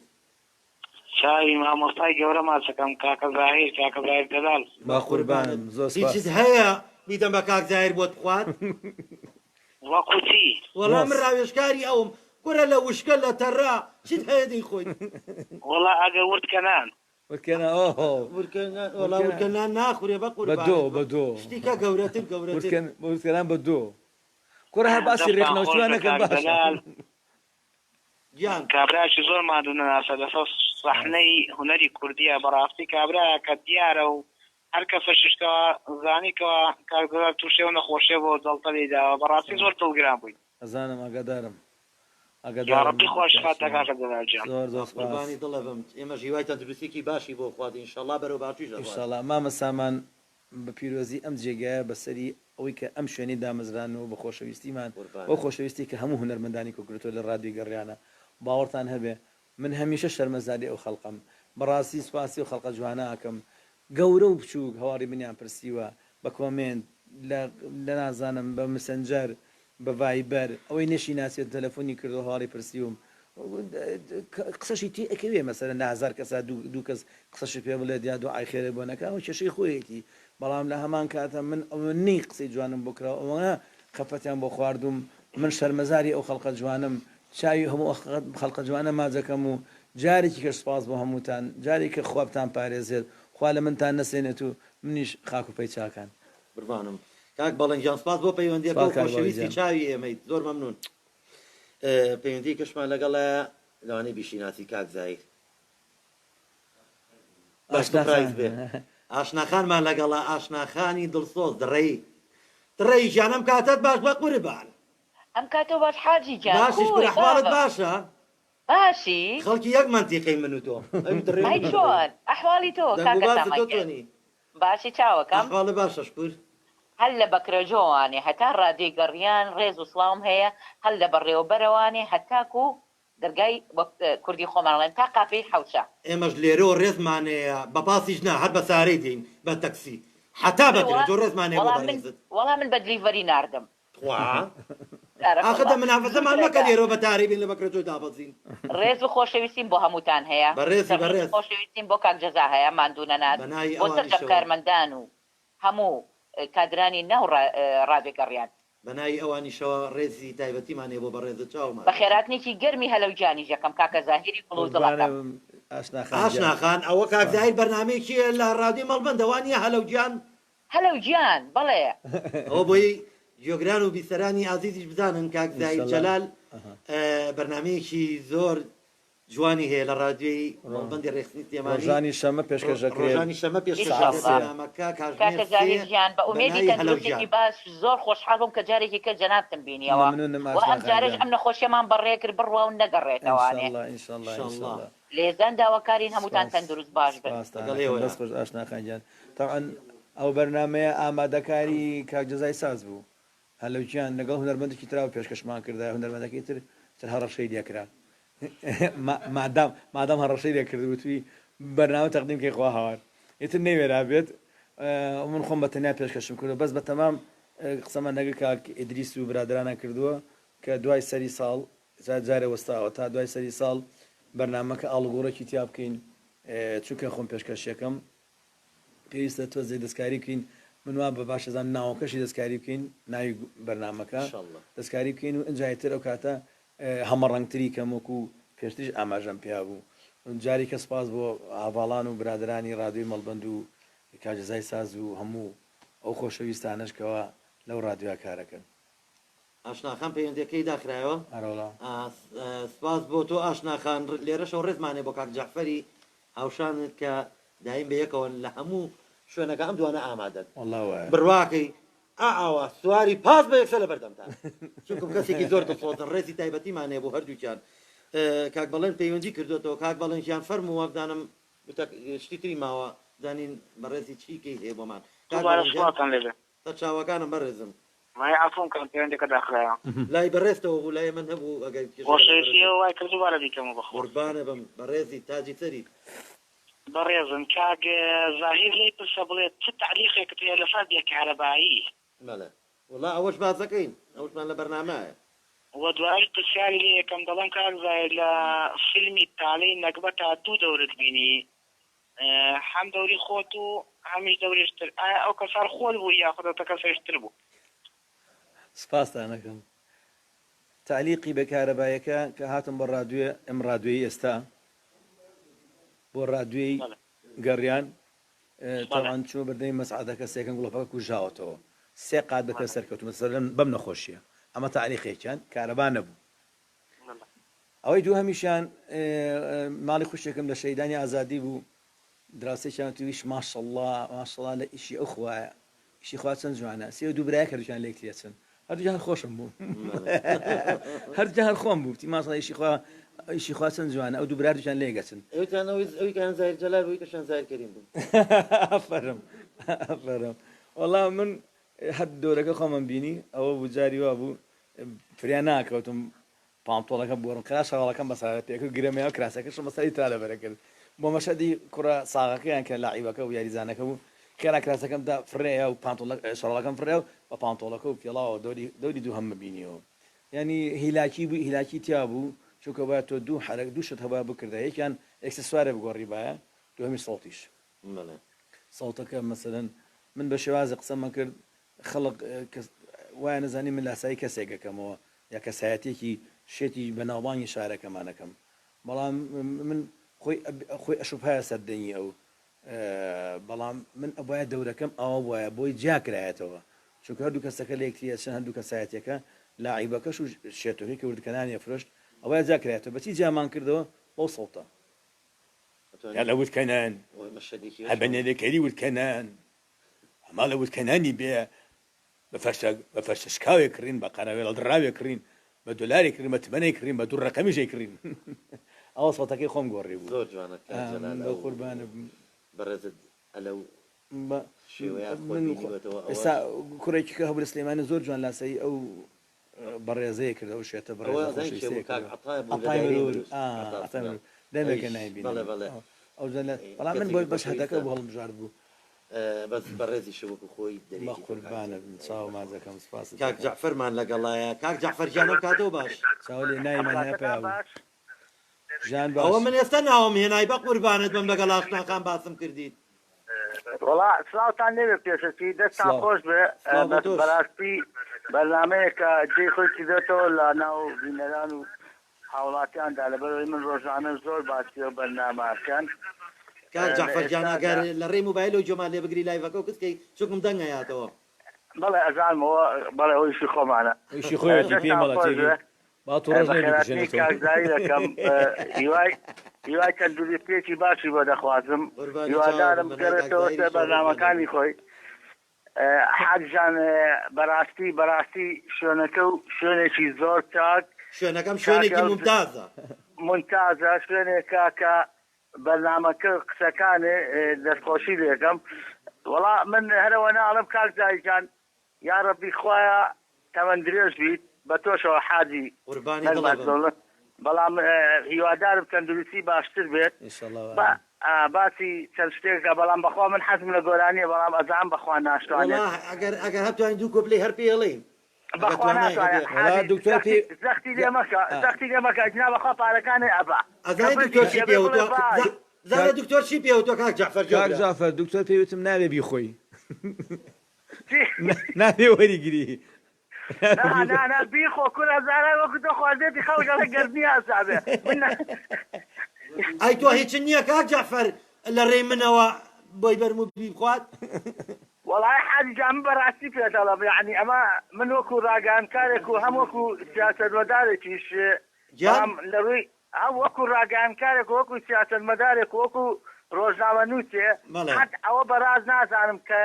E: چاوی مامۆستای گەورە ماچەکەم کاکە زاهیر دەلال
C: با قوربانم زۆر
B: هیچ هەیە بیدەم بە کاک زاهیر بۆت بخوات
E: وەقوتی
B: وەڵام من ڕاوێژکاری ئەوم گورە لە وشکە لە تەڕا چیت هەیە دەیخۆیت
E: وەڵا ئەگە وردکەنان
B: وەڵاوکەنان ناخورێ بە
C: بەدۆ
B: شتیکە گەورەتر
C: وردکەنان بەدۆ کوڕە هەر باسی ڕێکنەوتوان نەکەن باش
B: گیان
E: کابرایکی زۆر مادوونە ناسە لەسەر سەحنەی هونەری کوردیە بەڕاستی کابرایە کە دیارە و هەر کەسە ششکەوە زانیکەوە کارگەزار تووشێ و نەخۆشیە بۆ دڵتە لێداوە بەڕاستی زۆر دڵگران بووین
C: ئەزانم ئاگادارم
E: یاڕەبی خۆشفاتە کاکە دەلالجان
C: زۆر
B: قوربانی دڵە بم ئێمە ژیوای تەندروستێکی باشی بۆ خوات ئینشەڵا بەرەو باشیش
C: ئینشەڵا مامە سامان بە پیرۆزی ئەم جێگایە بەسەری ئەوەی کە ئەم شوێنی دامەزرانەوە بە خۆشەویستیمان ئەو خۆشەویستی کە هەموو هونەرمەندانی کۆگرێتەوە لە ڕادیۆی گەڕیانە باوەڕتان هەبێ من هەمیشە شەرمەزاری ئەو خەڵقم بەڕاستی سوپاسی و خەڵقە جوانە ئەکەم گەورە و بچووک هەواڵی منیان پرسیوە بە کۆمنت لە نازانم بە مسەنجەر بە ڤایبەر ئەوەی نەشی ناسێت تەلەفۆنی کردو هەواڵی پرسیوم قسەشی تی ئەکەوێ مەسەرە نازار کەسا دوو کەس قسەشی پێ بڵێ دیا دو ئایخێرە بۆ نەکە ئەو کێشەی خۆیەتی بەڵام لە هەمان کاتە من ئەوەنەی قسەی جوانم بۆ کراوە ئەوەنە خەفەتیان بۆ خواردوم من شەرمەزاری ئەو خەڵقە جوانم چاوی هەموو خەڵقە جوانە ماجەکەم و جارێکی کە سپاس بۆ هەمووتان جارێککە خوابتان پارێزێت خوا لە منتان نەسێنێت و منیش خاک و پەی چاکان
B: قوربانم کاک بەڵێنجان سپاس بۆ پەیوەندیەکە خۆشەویستی چاوی ئێمەی زۆر مەمنون پەیوەندی کەشمان لەگەڵە لەوانەی بیشیناسی کاک زاهیر ئاشناخانمان لەگەڵە ئاشناخانی دڵسۆز دڕێی ژیانم کاتت باش بە قوربان
G: ئەم کاتەوە باش حاجی جان
B: باشیش ئەحواڵت باشە
G: باشی
B: خەڵکی یەک منتیقەی من و تۆ
G: ئەی چۆن ئەحواڵی تۆ باشی چاوەکەم
B: ئەحواڵە باشە شکر
G: هەل لە بەکرەجۆوانێ هەتا ڕادیۆی گەڕیان ڕێز و سڵاوم هەیە هەل لە بەڕێوەبەرەوانێ هەتاکو دەرگای کوردی خۆمانڵێن تا قاپەی حەوشە
B: ئێمەش لێرەوە ڕێزمانەیە بە پاسیش نا هەر بە سارەی دێین بە تەکسی حتا بەکرێتۆ ڕێزمانێ
G: وەڵام من بە دلیڤەری ناردم
B: ئاخدە منافەتەمان مەکە لێرەوە بە تاری بین لە بەکرێتۆ دابەزین
G: ڕێز و خۆشەویستیم بۆ هەمووتان هەیە
B: بەڕێز
G: خۆشەویستیم بۆ کاک جەزا هەیە ماندوونە نات بۆ سەرجەم کارمەندان و هەموو کادرانی ناو ڕادیۆی گەڕیان
B: بەنای ئەوانیشەوە ڕێزی تایبەتیمانێ بۆ بەڕێزە چاومان
G: بە خێراتنێکی گەرمی هەلەوجانی ژەکەم کاکە زاهیری قوڵوزڵەکەم
B: ئاشناخان ئەوە کاک زاهیر بەرنامەیەکی لە ڕادیۆی مەڵبەندەوانیە
G: هەلەوجیان بەڵێ
B: ئەوە بۆی جۆگران و بیسەرانی ئازیزیش بزانن کاک زاهیر جەلال بەرنامەیەکی زۆر جوانی هەیە لە ڕادیۆی مەڵبەندی ڕێخستنی تێمانی
C: ڕۆژانی شەمە
B: ڕۆژانی شەمە
G: کاکە زاهیرجیان بە ئومێدی تەندروستێکی باش زۆر خۆشحاڵ بووم کە جارێکی کە جەنابتم بینیەوە و ئەم جارێش ئەم نەخۆشیەمان بەڕێ کرد بڕوا و نەگەڕێتەوانێ لێزان داواکارین هەمووتان تەندروست باش بن
C: ئاشناخانجان تاوان ئەو بەرنمەیە ئامادەکاری کاک جەزای ساز بوو هەلەوجیان لەگەڵ هونەرمەندێکی تراوە پێشکەشمان کردە هونەرمەندەکەی تر هەڕەشەی دیاکرا مادام هەڕەشەی لێ کردوتوی بەرنامە تەقدیمکەی خوا هاوار ئیتر نەوێرا بێت من خۆم بە تەنیا پێشکەشم کردو بەس بە تەمام قسەمە نەگە کاک ئیدریس و برادرانە کردووە کە دوای سەری ساڵ جارێ وەستاوە تا دوای سەری ساڵ بەرنامەکە ئاڵگۆڕێکی تیا بکەین چونکە خۆم پێشکەشەکەم پێویستە تۆزێ دەستکاری بکەین من وا بە باشەزان ناوەکەشی دەستکاری بکەین ناوی بەرنامەکە دەستکاری بکەین و ئەنجایتر ئەو کاتە هەمە ڕەنگتری کەم وەکو پێشتیش ئاماژەم پیا بوو جاری کە سپاس بۆ ئاڤاڵان و برادرانی ڕادیۆی مەڵبەند و کاجزای ساز و هەموو ئەو خۆشەویستانشکەوە لەو ڕادیۆ کارەکەن
B: ئاشناخان پەیوەندەکەی داخرایەوە
C: ئەرۆڵا
B: سپاس بۆ تۆ ئاشناخان لێرەشەوە ڕێزمانێ بۆ کاک جەعفەری هاوشانت کە دایم بەیەکەوە لە هەموو شوێنەکە ئەم دوانە ئامادەن بڕواکەی ئاوا سواری پاس بە یەکسە لە بەردەمتان چونکە کەسێکی زۆر دەسڵۆتن ڕێزی تایبەتیمانێ بۆ هەردووکیان کاک بەڵێن پەیوەندی کردوێتەوە کاک بەڵێنشیان فەرمووە وەبدانم شتی تری ماوە دانین بەڕێزی چیکەی هەیە بۆمان تا چاوەکانم بەڕێزم
E: مای عفوم کەم پەیوەندێکە داخرایە
B: لای بەڕێستەوە بوو لای من هەبوو ئەگەر
E: خۆشەویستی وای کردو وارە دیکەمە بەخۆ
B: قوربانە بم بەڕێزی تاجی سەری
E: بەڕێزم کاک زاهیر لێی پرسە بڵێت چ تعلیقێکت هەیە لە فەردێک کارەبایی
B: بەڵێ وڵا ئەوەش بازەکەین ئەوشمان لە بەرنامایە
E: وە دوای پرسیاری لێ یەکەم دەڵێم کاک زاهیر لە فیلمی تاڵەی نەکبە تا 2 دەورت بینی هەم دەوری خۆت و هەمیش دەوریشتر ئایا ئەو کەسار خۆل بوو یاخودەتە کەسێشتر بوو
C: سپاسدانەکەم تعلیقی بە کارەبایەکە کە هاتم بە ڕادوێ ئەم ڕادوێی ئێستا بۆ ڕادوێی گەڕیان تاوان چوە بەردەی مەسعادەکە سێکەم گڵۆپەکە کوژاوەتەوە 3 قات بەکە سەرکەوتمە سەرم بەم نەخۆشیە ئەمە تعلیقێکیان کارەبا نەبوو ئەوەی دوو هەمیشان ماڵی خوشێکم لە شەیدانی ئازادی بوو دراسێکیان تویش ماشەڵڵا ماشەڵڵا لە ئیشی ئەو خوایە ئیشی خوا چەند جوانە سێ دوو برایە کردویان لێکتێچن هەردووجار خۆشم بوو هەردووجار خۆم بوو تی ماشەڵڵا ئیشی خوا چەند جوانە ئەو دوو برای دووچیان لێگەچن
B: ئەویان زایر جەلال بووی کەشان زایر کەریم بوو
C: ئەفەرم وەڵام من هەر دۆرەکە خۆمم بینی ئەوە بوو جاری وا بوو فریان ناکەوتم پانتۆڵەکە بۆڕم کرا شەواڵەکەم بەسارەت پێکە گرەمەوە کراسەکەشم بەسەری تا لەبەرە کرد بۆ مەشەدی کوڕە ساغەکەیان کە لاعیبەکە و یاریزانەکە بوو خێرا کراسەکەمدا فرێە و شەڕەکەم فرێ و بە پانتۆڵەکە و پێڵاوە دەوری دوو هەم ببینیەوە ینی هیلاکی بوو هیلاکی تیا بوو چونکە باید تۆ دوو حرەک دوو شت هەبا بکردە یەکیان ئەکسسوارە بگۆڕی باە دوهەمی سەڵتیش سەڵتەکە مەسەلەن من بە شێوازە قسەمە کرد خەڵق وایە نەزانی من لاسایی کەسێکەکەمەوە یا کەسایەتێکی شێتی بەناوبانگی شارەکەمانەکەم بەڵام من خۆی ئەشوبهایە سەردەنی ئەو بەڵام من ئەبایە دەورەکەم ئەوە وایە بۆی جاکرایەتەوە چونکە هەردوو کەسەکە لە یەکتریەچەن هەردوو کەسایەتەکە لاعیبەکەش و شێتۆکەی کە وردکەنانی فرشت ئەوەیە جاکرایەتەوە بەچی جامان کردەوە بەو سەڵتە یا لە وتکەنان هەبەنێلەکەری وتکەنان هەما لە وتکەنانی بێ بە فەرشەشکاوێ کڕین بە قەراوێ لە دراوێ کڕین بە دۆلاری کردین بە تمەنەی کڕین بە دوو ڕەقەمیژەی کڕین ئەوە سەڵتەکەی خۆم گۆڕی بوو
B: زۆر جوانە
C: قوربانە
B: بەڕێزت ئەلەو
C: ئێستا کوڕێکی کە هەبرە سلێمانە زۆر جوان لاسایی ئەو بەڕێزەیە کرد ئەو شێتە دەمێکە نایبین ئەو بەڵام من بۆی بەش هەدەکە بۆ هەڵبژار بوو
B: بەس بەڕێزی شەوەکو خۆی
C: قوربانە چاو مازەکەم سپاس
B: کاک جەعفەرمان لەگەڵایە کاک جەعفەرجیانە کاتەوە باش
C: چاو لێ نایمان هەپیا
B: ئەوە من ئێستا ناوم هێنای بە قوربانت بم لەگەڵ ئاشناکان باسم کردیت
H: وڵا سلااوتان لێوێ پێشەتی دەستان خۆش بێ بەڕاستی بەرنامەیە کە جێی خۆی دێتەوە لە ناو بینەران و هاوڵاتیاندا لەبەرەوەی من ڕۆژانە زۆر باسیەوە بەرنامەکەن
B: کاک جەعفەرجان ئەگەر لە ڕێی موبایل و جۆمان لێ بگری لایڤەکە و کەسکەی چووکم دەنگەیاتەوە
H: بەڵێ ئەزانمەوە بەڵێ ئەویشی خۆمانە
C: ئیشی خۆیەتی پێمەڵەتی
H: کاکزاییەکەم هیوای تەندروستیێکی باشی بۆ دەخوازم هیوادارم بگەڕێتەوە سەر بەرنامەکانی خۆی حەجان بەڕاستی شوێنەکە و شوێنێکی زۆر چاک
B: شوێنەکەم شوێنێکی
H: ممتازە شوێنێکە کە بەرنامەکە قسەکانێ دەستخۆشی لێکەم وەڵا من هەرەوە ناڵم کاکزاییجان یا ڕەبی خوایە تەمەند درێژ بیت بە تۆشەوە حاجی بەڵام هیوادارم تەندروستی باشتر بێت باسی چەند شتێکە بەڵام بەخوا من حەزم لە گۆرانیە بەڵام ئەزان بەخوا ناشتوانێت
D: ئەگەر هەتوانین دوو کۆپلەی هەر پێڵێ
H: بەخوا ناتوانێت زەختی لێ مەکە جنا بەخوا پارەکانی ئەبا
D: ئەزای دکتۆر چی پێوتوە زانە دکتۆر چی پێوتوە کاک جعفەر
C: دکتۆر پێوتم نابێ بیخۆی نابێ وەریگری
H: بیخۆ کورە زارە وەکو تۆ خوازێتی خەڵکە گەرمی ئاسابێ
D: ئەی تۆ هیچ نییە کاک جعفەر لە ڕێی منەوە بۆی بەرم و بیبخوات
H: وەڵای حاجیجان بەڕاستی پێدەڵم یعنی ئەمە من وەکو ڕاگەیاندکارێک و هەم وەکو سیاسەتمەدارێکیش لە ڕووی ئەو وەکو ڕاگەیاندکارێک وەکو سیاسەتمەدارێک وەکو ڕۆژنامە نووسێ حەت ئەوە بەڕاز نازانم کە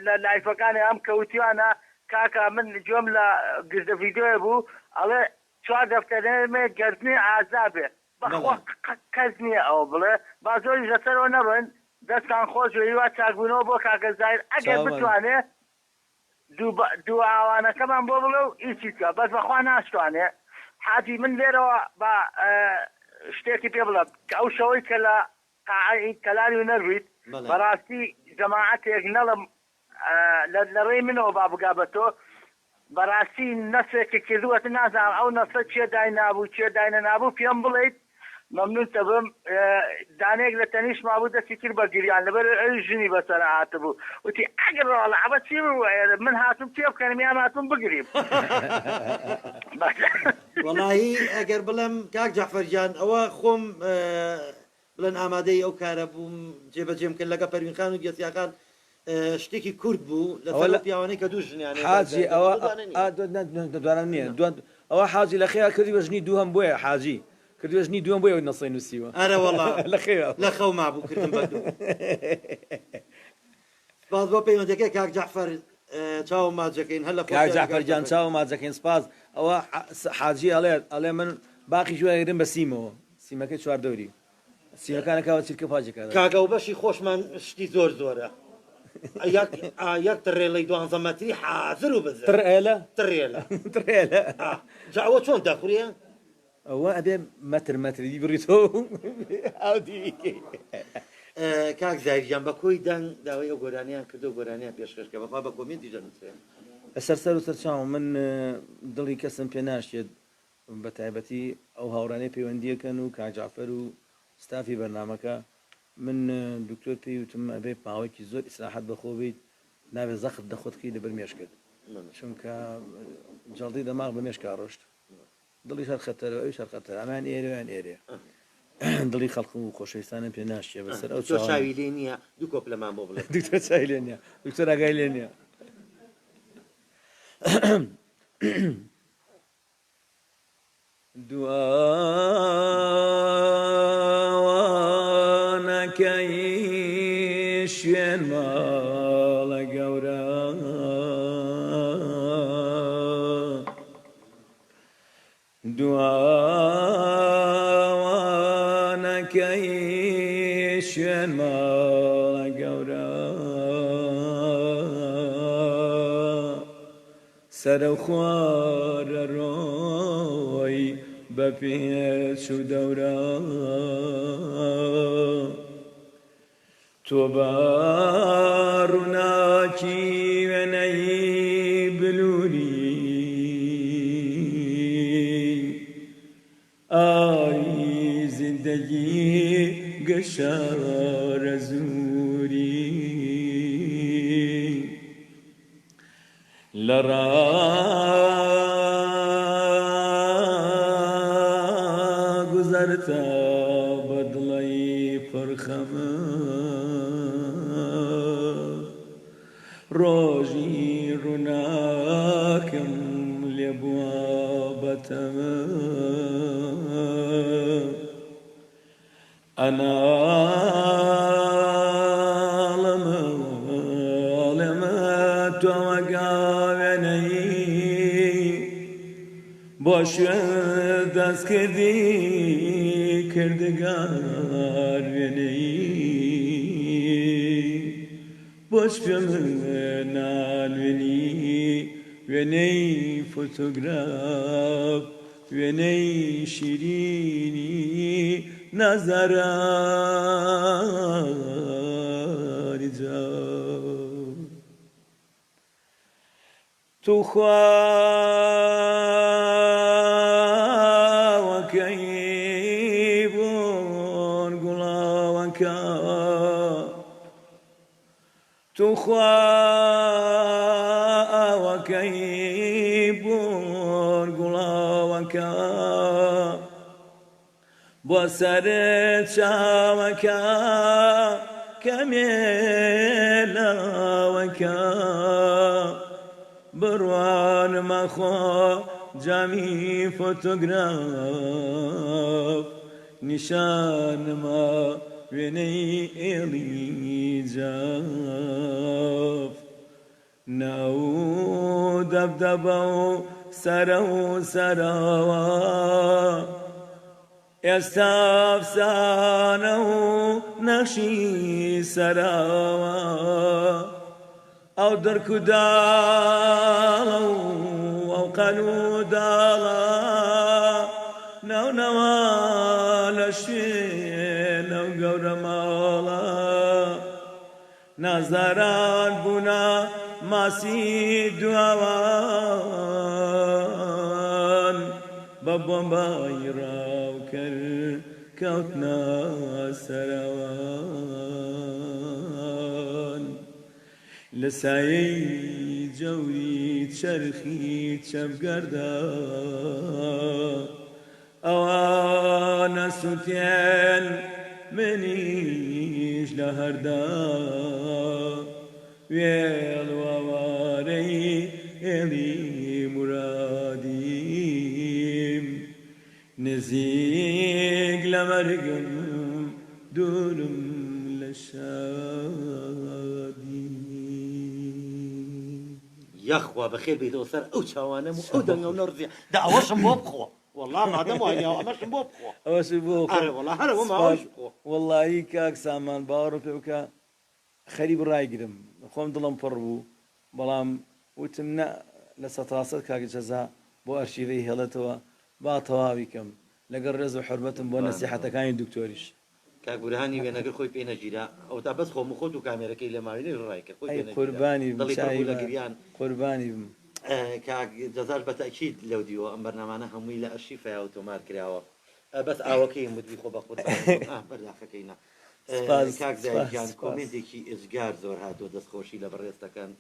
H: لە لایفەکانی ئەم کەوتیوانە کاکە من جۆم لە گردە ڤیدۆیە بوو ئەڵێ 4 دەفتەرێمێ گەردنی ئازابێ بەخوا کەس نییە ئەوە بڵێ با زۆری لەسەرەوە نەڕۆین دەستان خۆش وێوا چاکبوونەوە بۆ کاکە زایر ئەگەر بتوانێ دوو ئاوانەکەمان بۆ بڵێ و هیچی کە بەس بەخوا ناشتوانێ حاجی من لێرەوە بە شتێکی پێ بڵێ ئەو شەوەی کە لە قاعەی کەلاری و نەرویت بەڕاستی جەماعەتێک نەڵم لە ڕێی منەوە با بگا بە تۆ بەڕاستی نەسێکی کردووەت نازانم ئەو نەسە چێ دای نابوو چێ داینە نابوو پێم بڵێیت مەمنونتە بم دانێک لە تەنیش مابوو دەستی کرد بە گریان لەبەر ئەوی ژنی بەسەر هاتبوو وتی ئەگەر ڕاڵە ئەمە چی من هاتم پێ بکەنم یان هاتم بگریم
D: وەڵاهی ئەگەر بڵێم کاک جعفەرجان ئەوە خۆم بڵێن ئامادەی ئەو کارە بووم جێبەجێم کرد لەگە پەروین خان و گەسیاخان شتێکی کورد بوو لە پیاوانەی کە دوو ژنیانێ
C: حاجی ئەوە دەدوانم نییە ئەوە حاجی لە خێرا کردی بە ژنی دووهم بۆیە حاجی کردوە ژنی دووەم بۆیە نەسەی نووسیوە
D: ئەرە وەڵا لە خەو مابوو کردم بە دوو سپاس بۆ پەیوەندەکەی کاک جعفەر چاو ماجەکەین هەر لە
C: کاک جعفەرجان چاو ماجەکەین سپاس ئەوە حاجی ئەڵێ من باقی ژوێرم بە سیمەوە سیمەکەی چوار دەوری سیمەکانە کاوە چرکە پاجەکە
D: کاکە و بەشی خۆشمان شتی زۆر زۆرە یەک تڕێڵەی 12 مەتری حازر و بزر تڕێلە جاوە چۆن دەخورێ
C: ئەوە ئەبێ مەتری بڕیتەوە
D: کاک زایریان بە کۆی دەنگ داوای ئەو گۆرانیان کردو گۆرانیان پێشکەشکە بەخوا بە کۆمێنتی دەنووسێ
C: لەسەر سەر و سەرچاو من دڵی کەسم پێ ناشێت بە تایبەتی ئەو هاوڕانەی پەیوەندیەکەن و کاک جعفەر و ستافی بەرنامەکە من دکتۆر پێی وتم ئەبێ پاوەیەکی زۆر ئیسراحەت بەخۆ بیت نابێت زەخت دەخۆتکەی لەبەر مێشکت چونکە جەڵدی دەماغ بە مێشکا ڕۆشت دڵی شەرخەتەرەوە ئەوی شەرخەتەر ئەمان ئێرەیان ئێرێ دڵی خەڵق و خۆشەویستانم پێ ناشیە بەسەر ئەو
D: چاوی لێ نییە دوو کۆپلەمان بۆ بڵێ
C: دکتۆر چاوی لێ نییە دکتۆر ئاگای لێ نییە دوانەکەی شوێن ماڵە گەورە دوانەکەی شوێن ماڵە گەورە سەرە خوارە ڕۆی بە پێچ و دەورە تۆ بە ڕووناکی وێنەی بلووری ئای زیندەگی گەشارە زووری لە ڕاگوزەرتە بە دڵی پڕخەمە ڕۆژی ڕووناکەم لێ بووە بەتەمە ئەناڵەمە تۆوەگاوێنەی بۆ شوێن دەست کردی کردگار وێنەی بۆ شوێن نالوێنی وێنەی فۆتۆگراف وێنەی شیرینی نازارانی جان تو خواوەکەی بۆن گوڵاوەکە تو خواوەکەی بۆن گوڵاوەکە بۆ سەرت چاوەکە کە مێلاوەکە بڕوانمە خۆ جامی فۆتۆگراف نیشانمە وێنەی ئێڵی جاف ناو دەبدەبە و سەرە و سەراوە ئێستا ئەفسانە و نەخشی سەراوە ئەو دڕک و داڵە و ئەو قەن و داڵە ناونەوە لە شوێنە و گەورە ماڵە نازاران بوونە ماسی دواوان بە بۆمبای ڕاوکرد کەوتنە سەرەوان لە سایەی جەوری چەرخی چەپگەردە ئەوانە سووتێن منیش لە هەردا وێڵوەوارەی ئێڵی مرادیم نزیک لە مەرگم دوورم لە شادی
D: یەخوا بەخێر بیتەوە سەر ئەو چاوانەم و ئەو دەنگە و نەڕزیە دا ئەوەشم بۆ بخۆ والله مادەم وایە ئەمەشم بۆ بخۆ
C: ئەوەش بۆ
D: والله هەرەوە ماوەش بخۆ
C: وەڵڵاهی کاک سامان باوەڕ پێ بکە خەریب ڕایگرم خۆم دڵم پڕ بوو بەڵام وتم نە لە سەتاسەد کاک جەزا بۆ ئەرشیڤەی هێڵێتەوە با تەواوی کەم لەگەڵ ڕێز و حورمەتم بۆ نەسیحەتەکانی دکتۆریش
D: کاک بورهانی وێنەگەر خۆی پێ نەگیرا ئەو تا بەس خۆم خۆت و کامێرەکەی لە ماوەی ڕای کرد
C: قوربانی
D: لە گریان
C: قوربانی
D: کاک جەزاش بە تەکید لەو دیوە ئەم بەرنامانە هەمووی لە ئەرشیفەیە ئۆتۆمات کراوە بەس ئاوەکەی مدوی خۆ بە خۆت بەرداخەکەینە کاک زایگیان کۆمنتێکی ئێزگار زۆر هاتووە دەستخۆشی لە بەڕێستەکان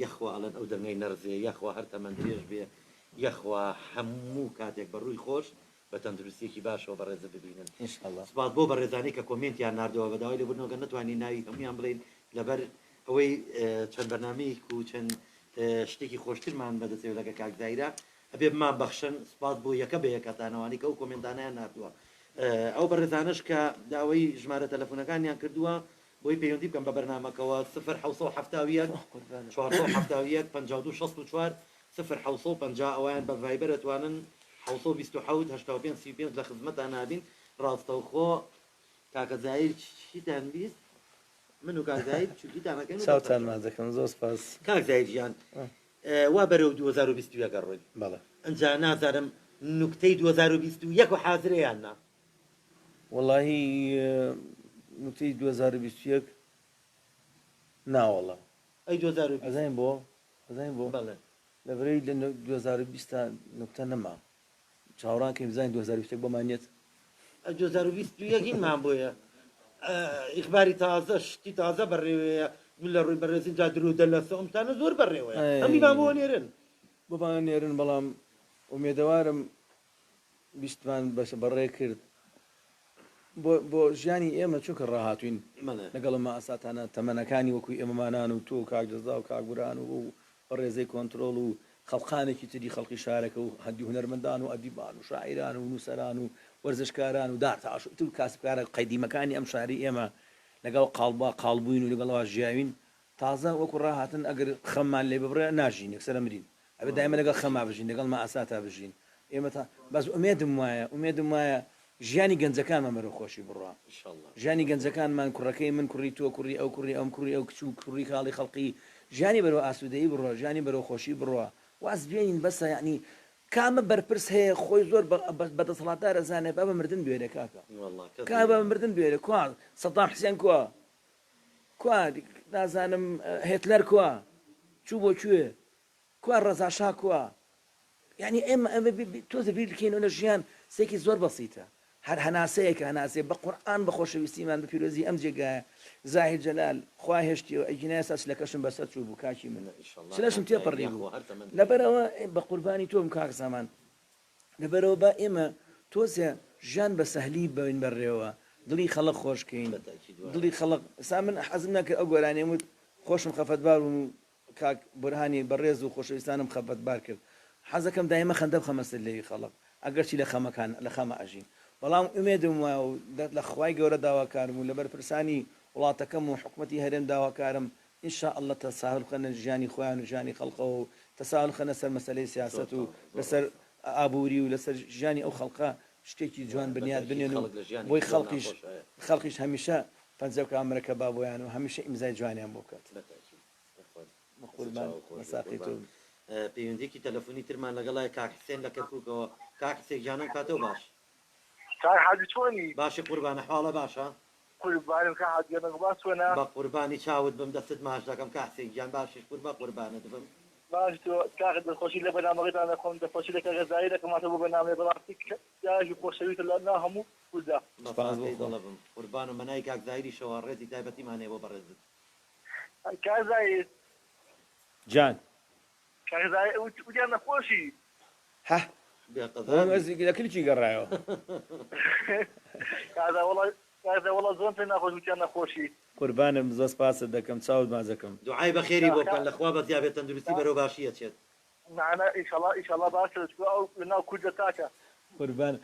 D: یەخوا ئەڵەن ئەو دەنگەی نەرزێ یەخوا هەر تەمەند درێژ بێ یەخوا هەموو کاتێک بە ڕووی خۆش بە تەندروستێکی باشەوە بەڕێزە ببینن سپاس بۆ بەڕێزانی کە کۆمنتیان نردەوە بەداوای لەبوونەوەگە نتوانین ناوی هەمویان بڵین لەبەر ئەوەی چەند بەرنامەیەک و چەند شتێکی خۆشترمان بەدەستێت لەگە کاک زایرا ئەبێ بمان بەخشن سپاس بۆ یەکە بە یەکەتانەوانی کە ئەو کۆمنتانیان نردووە ئەو بەڕێزانش کە داوای ژمارە تەلەفۆنەکانیان کردووە بۆی پەیوەندی بکەم بە بەرنامەکەەوە 1970 ئەویان بە ڤایبەر ئەتوانن 1970 لە خزمەتان نابین ڕاستەوخۆ کاکە زایر چیتان بیست من و کاک زایر چوتیتانەکەن
C: چاوتانمان دەکەم زۆر سپاس
D: کاک زایرجیان وا بەرەو 2021 ڕۆی
C: بەڵێ
D: ئەنجا نازارم نوکتەی 2021 و حازرەیان نا
C: وەڵاهی نوکتەی 2021 ناوەڵە
D: ئەی 2020
C: ئەزانین بۆ
D: بەڵێ
C: لەبەرەی لە 2020 نوکتە نەما چاوەڕان کەی بزانین 2021 بۆمانێت
D: 2021 مان بۆیە ئیخباری تازە شتی تازە بەڕێوەیە لە ڕووی بەڕێزی جا درودە لە سەمتانە زۆر بەڕێوەیە هەمیمان بۆ نێرن
C: بۆمان نێرن بەڵام ئومێدەوارم بیستمان بەشە بەڕێ کرد بۆ ژیانی ئێمە چونکە ڕاهاتوین لەگەڵ ئاساتانە تەمەنەکانی وەکوی ئێمەمانان و تۆ کاک جەزا و کاکبوران و ڕێزەی کۆنتترۆل و خەڵقانێکی تری خەڵقی شارەکە و هەندی هونەرمەندان و ئەدیبان و شاعران و نووسەران و وەرزشکاران و دارتاش و کاسبکارە قەیدیمەکانی ئەم شاری ئێمە لەگەڵ قاڵبووین و لەگەڵەوە ژیاوین تازە وەکو ڕاهاتن ئەگەر خەممان لێ ببڕێ ناژین یەکسەر مرین ئەبێ دایمە لەگەڵ خەما بژین لەگەڵ ما ئاساتا بژین ئێمە تا بەس ئومێدم وایە ژیانی گەنجەکانمان بەرەو خۆشی بڕوا ژیانی گەنجەکانمان کوڕەکەی من کوڕی تۆ کوڕی ئەو کوڕی ئەم کوڕی ئەو کچ و کوڕی خاڵی خەڵقی ژیانی بەرەو ئاسوودەیی بڕۆ ژیانی بەرەو خۆشی بڕوە واز بێنین بەسە یعنی کامە بەرپرس هەیە خۆی زۆر بەدەسەڵاتدارە زانێ بە مردن دوێنێ کاکە کا بە مردن دوێنێ کوا سەدام حوسێن کوا نازانم هێتلەر کوا چوو بۆ کوێ کوا ڕەزا شا کوا یعنی ئێمە تۆزە بیر بکەینەوە لە ژیان سێکی زۆر بەسیتە هەر هەناسەیەکە هەناسێ بە قورئان بە خۆشەویستیمان بە پیرۆزی ئەم جێگایە زاهیر جەلال خوا هێشتیەوە ئەیگینای ساس لە کەشم بەسەر چوو بوو کاکی من سلەشم تێپەڕی بوو لەبەرەوە بە قوربانی تۆم کاک زامان لەبەرەوە بە ئێمە تۆزە ژیان بە سەهلی بەوین بەڕێوە دڵی خەڵق خۆشکەین دڵی خەڵق سا من حەزم نەکرد ئەو گۆرانێ وت خۆشم خەفەتبار و کاک بورهانی بەڕێز و خۆشەویستانم خەفەتبار کرد حەزەکەم دایمە خەندە بخەمەسەر لێوی خەڵق ئەگەرچی لە خەمەکان لە خەمە ئەژین بەڵام ئومێدم وایە و لە خوای گەورە داواکارم و لەبەر پرسانی وڵاتەکەم و حکوومەتی هەرێم داواکارم ئینشاءالله تەساهل خەنە ژیانی خۆیان و ژیانی خەڵقەوە و تەساهل خەنە سەر مەسەلەی سیاسەت و لەسەر ئابووری و لەسەر ژیانی ئەو خەڵقە شتێکی جوان بنیاد بنێن و بۆی خەڵقیش هەمیشە پەنجە کامرەکە با بۆیان و هەمیشە ئیمزای جوانیان بۆ بکات مەساقی تۆ
B: پەیوەندێکی تەلەفۆنی ترمان لەگەڵای کاک حسێن لە کەرکووکەوە کاک حسێن گیانم کاتەوە باش
H: حاجی چۆنی
B: باشی قوربانە حاڵە باشە
H: قوربانم کە حاجیانە باس چۆنە
B: بە قوربانی چاوت بم دەستت ماش دەکەم کاک حسێن گیان باشیش قوربە قوربانە دەبم
H: باش تۆ کاک دڵخۆشی لە بەنامەکەتانە خۆم دەخۆشی لە کەغەزایی دەکەماتە بۆ بەنامەی بەڵاستی یاژی خۆشەویستە لە نا هەموو کووردا
B: دەڵەبم قوربان و مەنای کاک زایری شەوە ڕێزی تایبەتیمانێ بۆ بەڕێزت
H: کاک زایر
C: جان
H: کاک زایر وتیان نەخۆشی
C: ها لە کلکی گەڕایەوە
H: کاک وەڵا زۆر پێ ناخۆش وتیان نەخۆشی
C: قوربانم زۆر سپاست دەکەم چاوت مازەکەم
B: دوعای بەخێری بۆ بکەن لەخوا بەزیابێت تەندروستی بەرەو باشیە چێت
H: معنا ئیشەڵا باشە ئەو لەناو کوردە تاکە
C: قوربان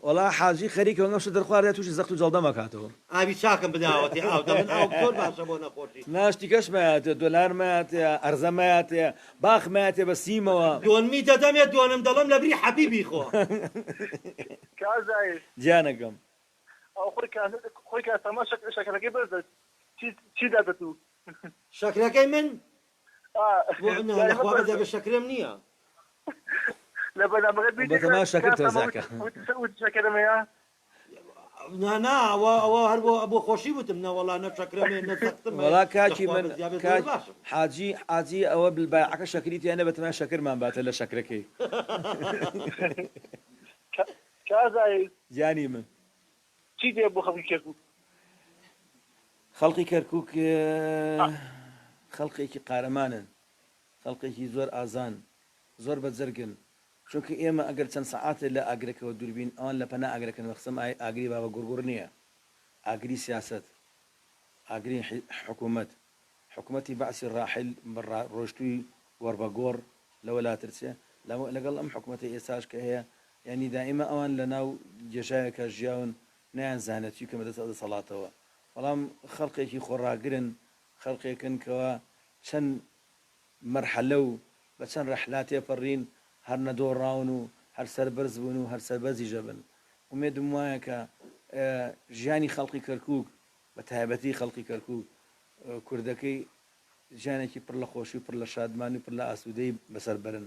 C: وەڵا حاجی خەریکە ئەو شت دەرخوارێت تووشی زەخت و جەڵدە مەکاتەوە
B: ئاوی چاکم بداوەتی ئاو دەبن ئاو زۆر باشە بۆ نەخۆشی
C: ناشتی کەشمایەتێ دۆلارمایەتێ ئەرزەمایەتێ باخمایەتێ بە سیمەوە
D: دوۆنمی دەدەمێت دوۆنم دەڵم لە بری حەبیبی خۆ
H: کازای
C: گیانەکەم
H: ئەو خۆی کاسەمە شەکرەکەی بەردە چی دەدەت و
D: شەکرەکەی من لەخوا بەدە بە شەکرم نییە
H: لە بەنامەکەت
C: بەتەما شەکر تۆزاکە
H: شەکرەمەیە
D: نا ئەوە هەر بۆ خۆشی وتم نەوەڵانە شەکرەمێ نەسەختم
C: وەڵا کاکی من حاجی ئەوە بالبایعەکە شەکری تیانە بەتەما شەکرمان باتە لە شەکرەکەی
H: کازای
C: گیانی من
H: چی دێ بۆ خەڵکی کەرکووک
C: خەڵقی کەرکووک خەڵقێکی قارەمانن خەڵقێکی زۆر ئازان زۆر بەجەرگن چونکە ئێمە ئەگەر چەند سەعاتێ لە ئاگرەکەەوە دووربین ئەوان لە پەنا ئاگرەکەن قسم ئاگری بابە گورگور نییە ئاگری سیاست ئاگری حکوومەتی بەعسی ڕاحل ڕۆشتووی گۆڕبەگۆڕ لە وەلاترچێ لەگەڵ ئەم حکوومەتی ئێساش کە هەیە یعنی دائیمە ئەوان لە ناو گێژایەکە ژیاون نیان زانەتی کە مەدەست دەسەڵاتەوە بەڵام خەڵقێکی خۆڕاگرن خەڵقێکن کەەوە چەند مەرحەلە و بە چەند ڕەحلاتێ پەڕین هەر نەدۆڕاون و هەر سەربەرز بوون و هەر سەربەرزی ژەبن ومێدم وایە کە ژیانی خەڵقی کەرکووک بە تایبەتی خەڵقی کەرکووک کوردەکەی ژیانێکی پڕ لە خۆشی و پڕ لە شادمانی و پڕ لە ئاسوودەی بەسەربەرن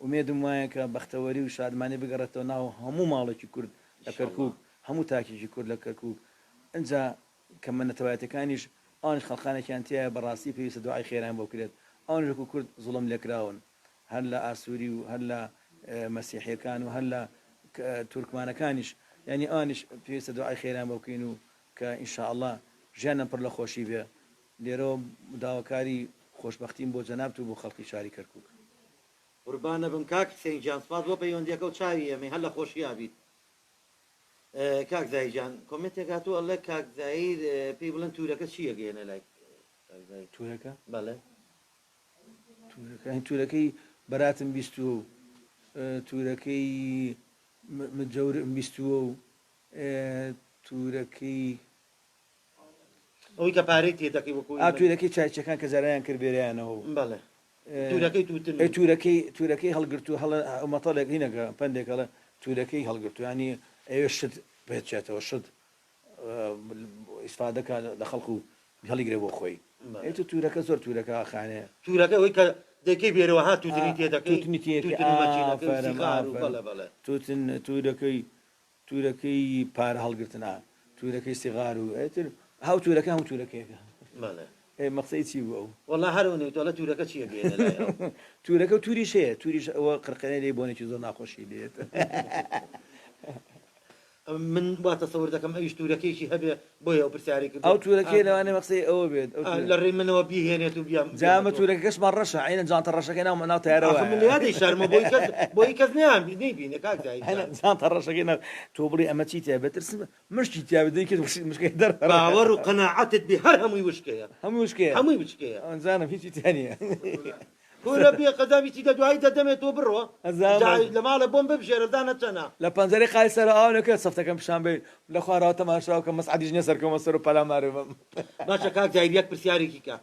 C: ومێدم وایە کە بەختەوەری و شادمانی بگەڕێتەوە ناو هەموو ماڵێکی کورد لە کەرکووک هەموو تاکێکی کورد لە کەرکووک ئەجا کە منەتەوایەتەکانیش ئەوانش خەڵخانێکیان تایە بەڕاستی پێویستە دوعای خێران بۆ کرێت ئەوانژێک و کورد زوڵم لێکراون هەر لە ئاسووری و هەر لە مەسیحیەکان و هەر لە تورکمانەکانیش یعنی ئەوانش پێویستە دوعای خێران بۆ بکەین و کە ئینشاءالله ژیانە پڕ لە خۆشی بێ لێرەوە داواکاری خۆشبەختیم بۆ جەنابت و بۆ خەڵکی شاری کەرکووک
B: قوربانە بم کاک حسێن گیان سپاس بۆ پەیوەندیەکە و چاوی ئەمێ هەر لە خۆشییا بیت کاک زایجان کۆمنتێک هاتووە ئەڵێ کاک زایر پێی بڵێن تورەکە چییە گەێنە لای
C: تورەکە
B: بەڵێ
C: تورەکەی بەراتم بیستووە و تورەکەی مجەورم بیستووە و تورەکەی
B: ئەوی کە پارەی تێدەکەی وەکو
C: تورەکەی چایچەکان کە زارایان کرد بێریانەوە
B: بەڵێ تورەکەی توتن
C: تورەکەی هەڵگرتو مەتەڵێک هینەکە پندێکەڵە تورەکەی هەڵگرتو ینی ئەوێ شت بێتچێتەوە شت ئیسفادەکە لە خەڵکو هەڵیگرێ بۆ خۆی تورەکە زۆر تورەکە خانەیە
B: تورەکە ئەوەی کە
D: دەکەی بێرەوە ها تووتنی تێدەکەی
C: توتن تورەکەی پارە هەڵگرتنا تورەکەی سیغار و ئەتر هاو تورەکە هەموو تورەکەیەکە مەقسەی چی بوو ئەو
D: وەڵا هەرەوەی تۆ لە تورەکە چیە بێنە
C: تورەکە و توریش هەیە توریش ئەوە قرقێنەی لێ بۆنێکی زۆر ناخۆشی لێت
D: من وا تەسەور دەکەم ئەویش تورەکەیشی هەبێ بۆیە ئەو پرسیاری کرد
C: ئەو تورەکەی لەوانەیە مەقسەی ئەوە بێت
D: لە ڕێی منەوە بیهێنێت و بیام
C: جامە تورەکەشمان ڕەشە عینە جانتە ڕەشەکەی ناو تیارەوە
D: من یادی شەرمە بۆی کەس نەیبینێ کاکزایی
C: جانتە ڕەشەکەی تۆ بڵێ ئەمە چی تیا بەترسم مشتی تیا بدەی کرد مشکەی دەر
D: باوەڕ و قەناعەتت بێ هەر هەمووی وشکەیە
C: هەمووی
D: وشکەیە
C: ئەنجانم هیچی تیانە
D: کورە بێ قەزاوی چی دوایی دەدەمێت تۆ بڕۆ لە ماڵە بۆم ببژێرەدانە چەنا
C: لە پەنجەری قای سەر ئاونەکە سەفتەکەم پیشان بێ لە خوارەوە تەماشاو کە مەسعەدیش نییە سەرکەومە سەر و پەلامارێ بم
D: باشە کاک جایریەک پرسیارێکی کە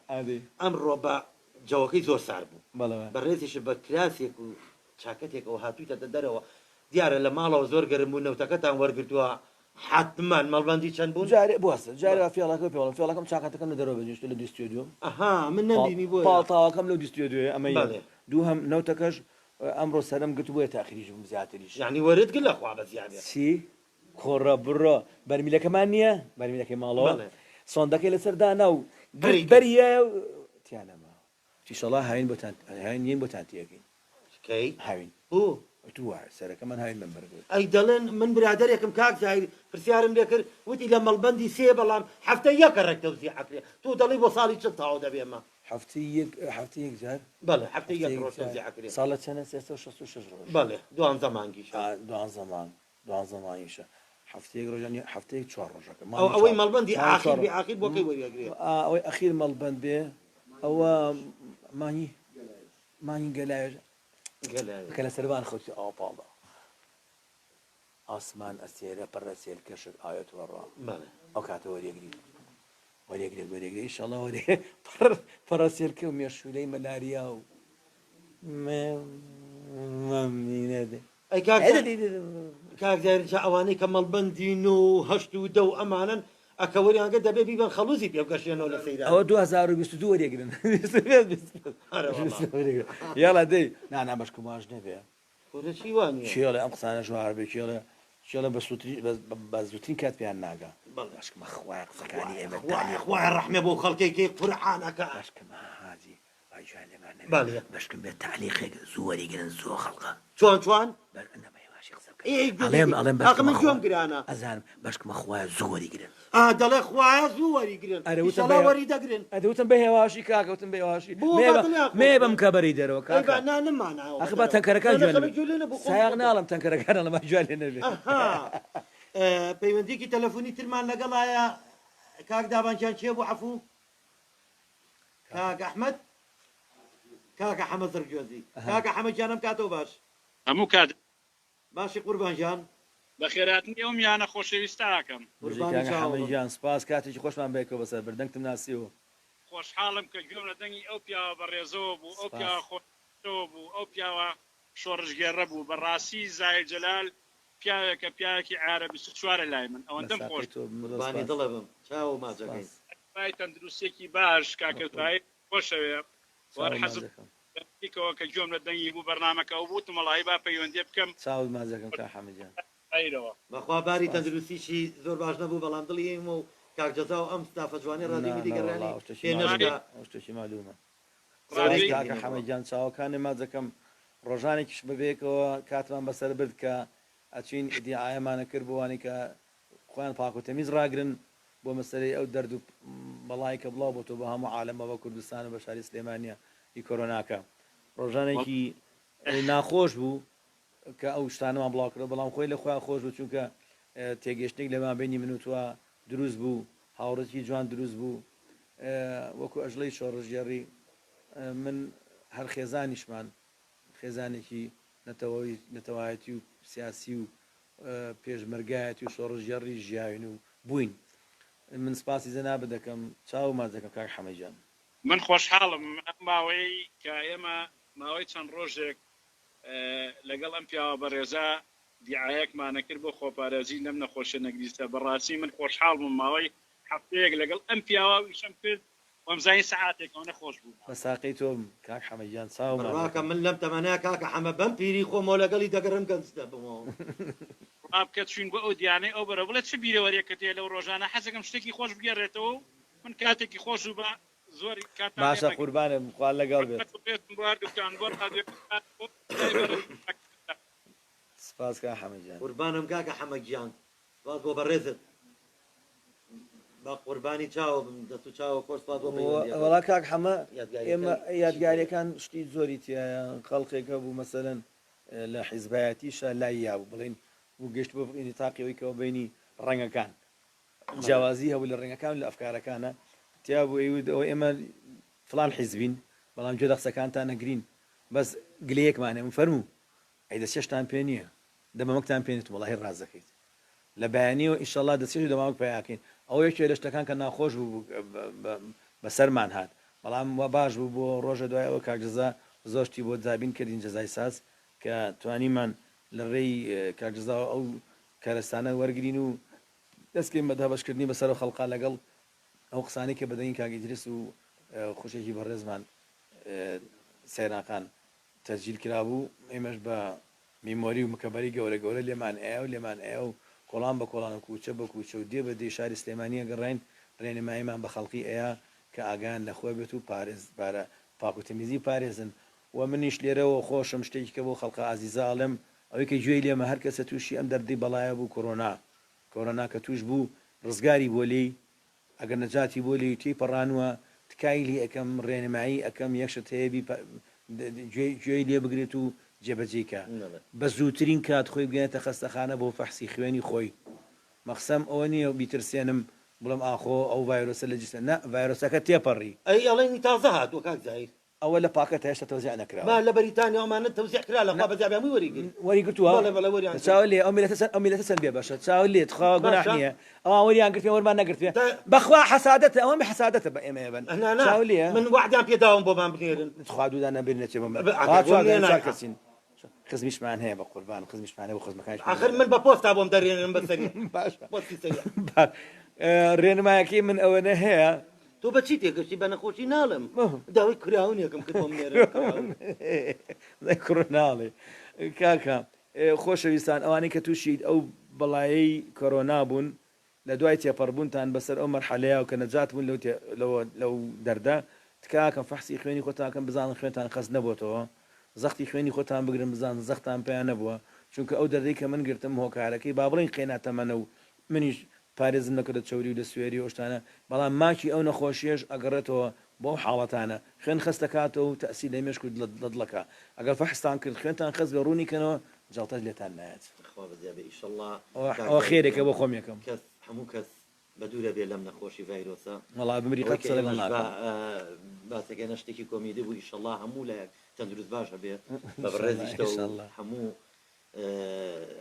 D: ئەمڕۆ بە جەوەکەی زۆر سار بوو بەڕێزیش بە کراسێک و چاکەتێکەوە هاتوویتە دەرەوە دیارە لە ماڵەوە زۆر گەرم بوو نەوتەکەتان وەرگرتووە حتممان مەڵبەندی چەند بوو
C: جارێ بوەستە جارێ فێڵەکە پێوەڵ فێڵەکەم چاکەتەکەم لە دەرەوە بەجێشت لە دیستیۆدیۆ
D: من نەبینی بۆ
C: پاڵتاوەکەم لەو دیستیۆدیۆ ئەمە دوو هەم نەوتەکەش ئەمڕۆ سەرم گرت بۆیە تاخیریش بم زیاتریش
D: یعنی وەرت گر لەخوا بە زیادە
C: چی کۆڕە بڕۆ بەرمیلەکەمان نییە بەرمیلەکەی ماڵەوە سۆندەکەی لەسەردانا و بەریە تیانەما تیشەڵا هاوین بۆتان هاوین نین بۆتان تێگەین هاوین
D: بوو
C: توە سەرەکەمان هاوین من بەرگوت
D: ئەی دەڵێن من برادێکم کاک زاهیر پرسیارم لێ کرد وتی لە مەڵبەندی سێ بەڵام هەفتە یەکە ڕێکتەوزی حەکرێ تو دەڵی بۆ ساڵی چەند تاو دەبێمە
C: هەفتی یەک جار
D: بەڵێ هەفتە یەک ڕۆژ تەوزی حەکرێ
C: ساڵە چەندە 366 ڕۆژ
D: بەڵێ دوان زەمانگیش
C: دوان زەمانیشە هەفتەیەک ڕۆژانی هەفتەیەک 4 ڕۆژەکە
D: ئەوەی مەڵبەندی ئاخیر بێ ئاخیر بۆ کەی وەریەگرێ
C: ئەوەی ئەخیر مەڵبەند بێ ئەوە مانی گەلایە کە لە سەربان خەوتی ئاپاڵدا ئاسمان ئەسێرە پەڕە سێر کەشک ئاەتوە ڕا ئەو کاتە وەرێگرێت ئینشەڵڵا پەڕە سێرکە و مێشولەی مەلاریا و
D: کاک زاهیر ئەوانەی کە مەڵبەندین و هەشت و دە و ئەمانن ئەکە وەریانگە دەبێ بیبن خەڵوزی پێ بگەشێنەوە لە سەیرا
C: ئەوە 2022 وەرێگرن یاڵا دەی نانا بەشکە ماش نەبێ چێڵێ ئەم قسانە ژوار بێ چێڵە بە زووترین کات پێیان ناگا بەشکمە خوای قسەکانی ئێمە
D: خوای ڕەحمێ بۆ خەڵکێکی قورعانەکە
C: بەشکمە هاجی باجوانێمان بەشکم بێت تعلیقێک زووەریگرن زۆر خەڵقە
D: چۆن من جۆم گرانە
C: ئەزانم بەشکمە خوای زۆری گرن
D: دەڵێ خوایە زوو وەریگرن وەری دەگرن
C: ئەدەوتم بە هێواشی کاکەوتم بە هێواشی مێ بەم کەبەری دەرەوە ئەخ بە تەنکەرەکان سایغ ناڵم تەنکەرەکانە لەمە جوان لێ نەبێت
D: پەیوەندیکی تەلەفۆنی ترمان لەگەڵایە کاک دابانجان چێ بوو عەفوو کاک ئەحمەد کاکە حەمەد زەرگۆزی کاکە حەمەد جانم کاتەوە باش
I: هەموو کات
D: باشی قوربانجان
I: بە خێراتنی ئەو میانە خۆشەویستاکەم
C: حەمەدجان سپاس کاتێکی خۆشمان بێکەوە بەسەر بەردەنگتم ناسیەوە
I: خۆشحاڵم کە گوێم لە دەنگی ئەو پیاوە بەڕێزەوە بوو ئەو پیاوە خۆشەوە بوو ئەو پیاوە شۆڕژگێڕە بوو بەڕاستی زاهیر جەلال پیاوێکە پیاوێکی عارەبی سوارە لای من ئەوەندەم خۆش
D: دڵە بم چاو ماجەکەی
I: تەندروستێکی باش کاکەوتایی خۆشەوێ حەزەوە کە گوێم لە دەنگی بوو بەرنامەکە ئەو بوو مەڵایی با پەیوەندێ بکەم
C: چاو مازەکەم کا حەمەدجان
D: بەخوا باری تەندروستیشی زۆر باش نەبوو بەڵام دڵی ئێمە و کاکجەزا و ئەم ستافە جوانی ڕادی میلی گەڕانی
C: شتێکی معلومە کاکە حەمەدجان چاوەکانی مازەکەم ڕۆژانێکیش ببێکەوە کاتمان بەسەر برد کە ئەچین ئیدیعایەمانە کرد بوانی کە خۆیان پاک و تەمیز ڕاگرن بۆ مەسەرەی ئەو دەرد و بەڵای کە بڵاو بۆ تۆ بە هەموو عالەمەوە کوردستان و بە شاری سلێمانیە ئی کۆرۆناکە ڕۆژانێکی ناخۆش بوو کە ئەو شتانەمان بڵاوکرد بەڵام خۆی لە خۆیان خۆش بوو چونکە تێگەشتێک لەمان بینی من و توە دروست بوو هاوڕێکی جوان دروست بوو وەکو ئەژڵەی شۆڕژگەڕی من هەر خێزانیشمان خێزانێکی نەتەوایەتی و سیاسی و پێشمەرگایەتی و شۆڕژگەڕی ژیاوین و بووین من سپاسی زەناب دەکەم چاو مازەکەم کاک حەمەدجان
I: من خۆشحاڵم ماوەی کە ئێمە ماوەی چەند ڕۆژێک لەگەڵ ئەم پیاوە بەڕێزا دیعایەکمانە کرد بۆ خۆپارێزی لەم نەخۆشیە نەگریستە بەڕاستی من خۆشحاڵ بووم ماوەی هەفتەیەک لەگەڵ ئەم پیاوە ویشەم کرد وەمزانی سعاتێکەوە نەخۆش بوو
C: بە ساقەی تۆ کاک حەمەدیان چاومان
D: ڕاکە من لەم تەمەنای کاکە حەمە بەم پیری خۆمەوە لەگەڵی دەگەڕم گەنجدە بمەوە
I: بکە چوین بۆ ئەو دیانەی ئەو بەرە بڵێت چ بیرەوەریەکە تێ لەو ڕۆژانە حەزەکەم شتێکی خۆش بگێڕێتەوە من کاتێکی خۆش و بە زۆر
C: باشە قوربانم خوار لەگەڵ بێت سپاس کا حەمەدیان
D: قوربانم کاکە حەمەگیان سپاس بۆ بەڕێزت با قوربانی چاوە بم دەست و چاوە کۆر سپاس بۆ
C: وەڵا کاک حەمە ئێمە یادگاریەکان شتی زۆری تایە خەڵقێکە بوو مەسەلەن لە حیزبایەتیشە لای یا بوو بڵێن بوو گەشت بۆ تاقیەوەیکەوە بینی ڕەنگەکان جیاوازی هەبوو لە ڕێنگەکان لە ئەفکارەکانە تیا بوو ئەوە ئێمە فلان حیزبین بەڵام گوێ دەقسەکانتان نەگرین بەس گلەیەکمانێ من فەرموو ئەی دەسێشتان پێ نییە دەمەمەکتان پێێنێت وڵی ڕاز دەکەیت لە بەیانیەوە ئیشەڵا دەسێش دەماوەک پیاکەین ئەو یەکێ لە شتەکان کە ناخۆش بوو بەسەرمان هات بەڵام وە باش بوو بۆ ڕۆژە دوایەوە کاکجزا زۆشتی بۆ دابین کردین جەزای ساز کە توانیمان لە ڕێی کاکجزا ئەو کارستانە وەرگین و دەستکەین بەدا بەشکردنی بەسەر و خەڵقا لەگەڵ ئەو قسانی کە بەدەین کاگیدرس و خوشێکی بەڕێزمان سێناقان تەسجیل کرابوو ئێمەش بە میمۆری و مکەبەری گەورە گەورە لێمان ئەیە و لێمان ئەیە و کۆڵان بە کۆڵان و کوچە بە کوچە و دێ بە دێ شاری سلێمانیە گەڕین ڕێنماییمان بە خەڵقی ئەیە کە ئاگان لەخۆی بێت و پارێز بارە پاکوتەمیزی پارێزن و منیش لێرەوە خۆشم شتێکی کە بۆ خەڵقە ئازیزاڵم ئەوەی کە گوێی لێمە هەر کەسە تووشی ئەم دەردەی بەڵایە بوو کۆرۆنا کە توش بوو ڕزگاری بۆ لی ئەگەر نەجاتی بۆ لی تی پەڕانوە تکای لێ ئەەکەم ڕێنمایی ئەەکەم یەکشت هەیەبی گوێی لێ بگرێت و جێبەجێکە بە زووترین کات خۆی بگەێتە خەستەخانە بۆ فەحسی خوێنی خۆی مەخسەم ئەوە نییە بیترسێنم بڵم ئاخۆ ئەو ڤایرۆسە لە جستە نە ڤایرۆسەکە تێپەڕی
D: ئەی ئەڵێنی تازە هاتووە کاک زاهیر
C: ئەوە لە پاکەت هێشتا تەوزیع نەکراوە
D: لە بەریتانیا ئەمانە تەوزیع کرا لە خوا بەجابیامی
C: وەریگرتووە چاو لێ ئەو میلەتە سەر بێ باشە چاو لێت خوا گوناح نییە ئەوان وەریان گرتوێ وەرمان نەگرتوێ بەخوا حەسادەتە ئەوە حەسادەتە بە ئێمە بن چاو لێ
D: من وعدیان پێداوم بۆمان بنێرن
C: خوا دوودان نەبێنێتێ بم کەسین خزمیشمان هەیە بە قوربان خزمیشمان هەیە بە خزمەکان
D: آخر من بە پۆستا بۆم دەڕێنن بەسەری
C: ڕێنمایەکەی من ئەوەنە هەیە
D: تۆ بەچی تێگەشتی بە نەخۆشی ناڵم داوای کراون یەکەم کە تۆم
C: کوڕ ناڵێ کاکە خۆشەویستان ئەوانەی کە تووشید ئەو بەڵایی کۆرۆنا بوون لە دوای تێپەڕبوونتان بەسەر ئەو مەرحەلەیە و کە نەجات بوون لەو دەردە تکاکەم فەحسی خوێنی خۆتانکەم بزانن خوێنتان خەست نەبووتەوە زەختی خوێنی خۆتان بگرن بزان زەختان پێیان نەبووە چونکە ئەو دەردەی کە من گرتم هۆکارەکەی با بڵین قێناتەمەنە و منیش پارێزم نەکرد چوری و لە سوێری ئۆشتانە بەڵام ماکی ئەو نەخۆشیێش ئەگەڕێتەوە بۆ حاڵەتانە خوێن خستەکاتەوە و تەسی لە مێشک دڵەکە ئەگەر فەحستان کرد خوێنتان خەست بە ڕوونی کەنەوە جاڵتەش لێتان نایەت ئەوە خێرێکە بۆ خۆم یەکەم
D: هەموو کەس بە دوورە بێ لەم نەخۆشی ڤایرۆسە
C: وەڵا بمری قەت
D: باسەکە نەشتێکی کۆمیدی بوو ئیشەڵڵا هەموو لایەک تەندروست باشە بێ بە بەڕێزیشتە هەموو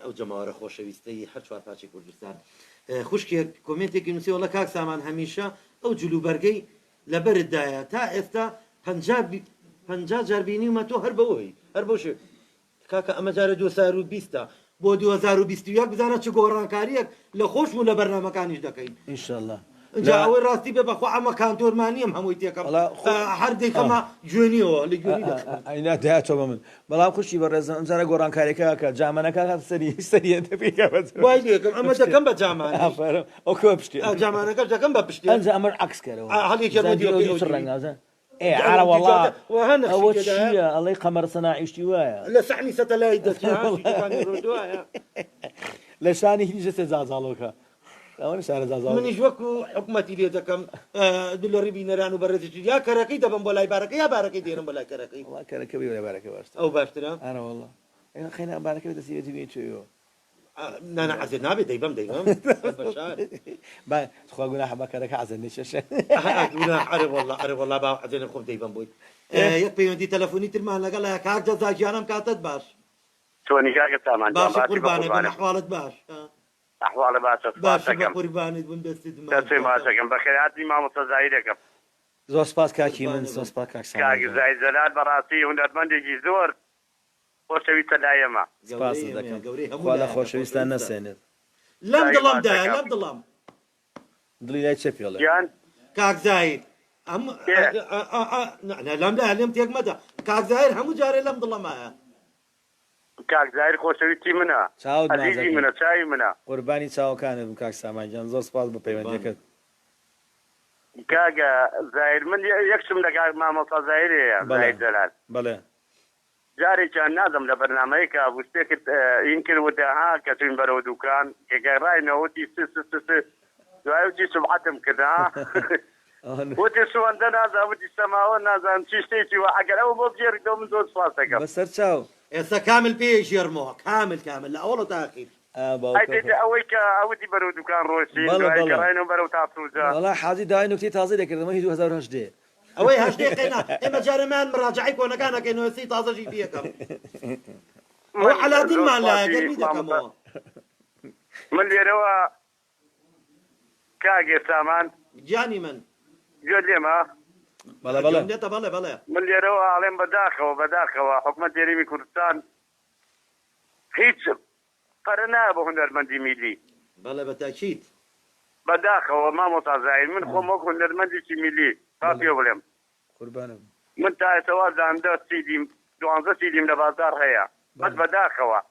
D: ئەو جەماوەرە خۆشەویستەی هەر چوار پاچی کوردستان خوشکێک کۆمنتێکی نووسیەوە لە کاک سامان هەمیشە ئەو جلوبەرگەی لەبەردایە تا ئێستا 50 جاربینیمە تۆ هەر بەوەی هەر بۆ شێ کاکە ئەمە جارە 2020 بۆ 2021 بزانە چ گۆڕانکاریەک لە خۆش بوو لە بەرنامەکانیش دەکەین
C: ئینشاءالله
D: جا ئەوەی ڕاستی بێ بەخوا ئەمە کانتۆرمانیم هەمووی تێکەم هەردێکەمە جوێنیەوە لە گوێنی
C: ئەینا داچەوە بە من بەڵام خوشی بەڕێزم ئەمجارە گۆڕانکاریەکە کە جامانەکە سەریە
D: وای لێکم ئەمە دەکەم بە جامان
C: ئەو کۆ پشتی
D: جامانەکە دەکەم بە پشتی
C: ئەنج ئەمە عکسکەرەوە
D: هەڵێکی
C: ڕەنگازە عرە والله ئەوە چییە ئەڵێ قەمەر سەناعیشتی وایە
D: لە سەحنی سەتەلای دەچێ
C: لە شانی هیچ سێجاجاڵۆکە منیش وەکو
D: حکومەتی لێ دەکەم دلۆڕی بینەران و بەڕێزی یا کەرەکەی دەبم بۆ لای بارەکە یا بارەکەی دێنم بۆ لای کەرەکەی
C: کەرەکە لای بارەکە باشتر
D: ئەو باشترە
C: ئەرە والله خەینا بارەکە دەسیێتی بێ توێەوە
D: نانە عەزێت نابێت دەیبم
C: خوا گوناح بە کەرەکە عەزێت نێشەشە
D: ئەرێ والله ئەرێ والله با عەزێنم خۆم دەیبم بۆی یەک پەیوەندی تەلەفۆنی ترمان لەگەڵ کاک جەزاگیانم کاتت باش
H: چۆنی کاکە سامان
D: باش قوربانێ بن ئەحواڵت باش
H: ئەحواڵە باشە
D: باشەکەم قوربانیت بم دەستت
H: باشەکەم بەخێراتی مامۆستا زاهیرەکەم
C: زۆر سپاس کاکی من زۆر سپاس کاک
H: زاهید جەلال بەڕاستی هونەرمەندێکی زۆر خۆشەویستە لایەمە
C: سپاس دەکەم خوا لە خۆشەویستان نەسێنێت
D: لەم دڵەمدایە لەم دڵەم
C: دڵی لای چێ پێڵێ
D: کاک زاهید لەم لەم تێک مەدە کاکزایر هەموو جارێ لەم دڵەمایە
H: کاک زایر خۆشەویستی منە عزیزی منە چاوی منە
C: قوربانی چاوەکانت کاک سامانجان زۆر سپاس بە پەیوەندیەکەت
H: کاگە زایر من یەکشم لە کاک مامۆستا زایرەیە زایر جەلال
C: بەڵێ
H: جارێکیان نازم لە بەرنامەیەکە وشتێکت ئین کردوتە ها کە توین بەرەوە دوکان کێگەڕاینەوەتی دوایوتی سوبحەتم کرد ها وتی سوەندە نازانوتی سەماوە نازانم چی شتێکی وە ئەگەر ئەو بۆ بژێڕیتەوە من زۆر سپاس دەکەم
C: بەسەر چاو
D: ئێستا کامل پێژێرمەوە کامل لە ئەوڵە تاقیر
H: ئەوەی کە ئەوتی بەرەو دوکان ڕۆشتی گەڕاینەوە بەرەو تاپروجا
C: وەڵا حاجی داوای نوکتەی تازە دەکردمە هیچ 2010
D: ئەوەی هەشتێ قێنا ئێمە جارەمان مراجعی کۆنەکانەکەینەوە سی تازەژی پێەکەم ئەوە عەلادینمان لایە گەرمی دەکەمەوە
H: من لێرەوە کاگێ سامان
D: گیانی من
H: گوێ لێمە
D: بەڵێ
H: من لێرەوە ئاڵێم بەداخەوە حکومەت هێرمی کوردستان هیچ پەرە نایە بۆ هونەرمەندی میلی
D: بەڵێ بەتاکید
H: بەداخەوە مامۆستا زایر من خۆم وەک هونەرمەندێکی میلی تا پێ بڵێم
C: قوربانم
H: من تا ئێستاوا زاندە سیدیم 12 سیدیم لە بازار هەیە بەس بەداخەوە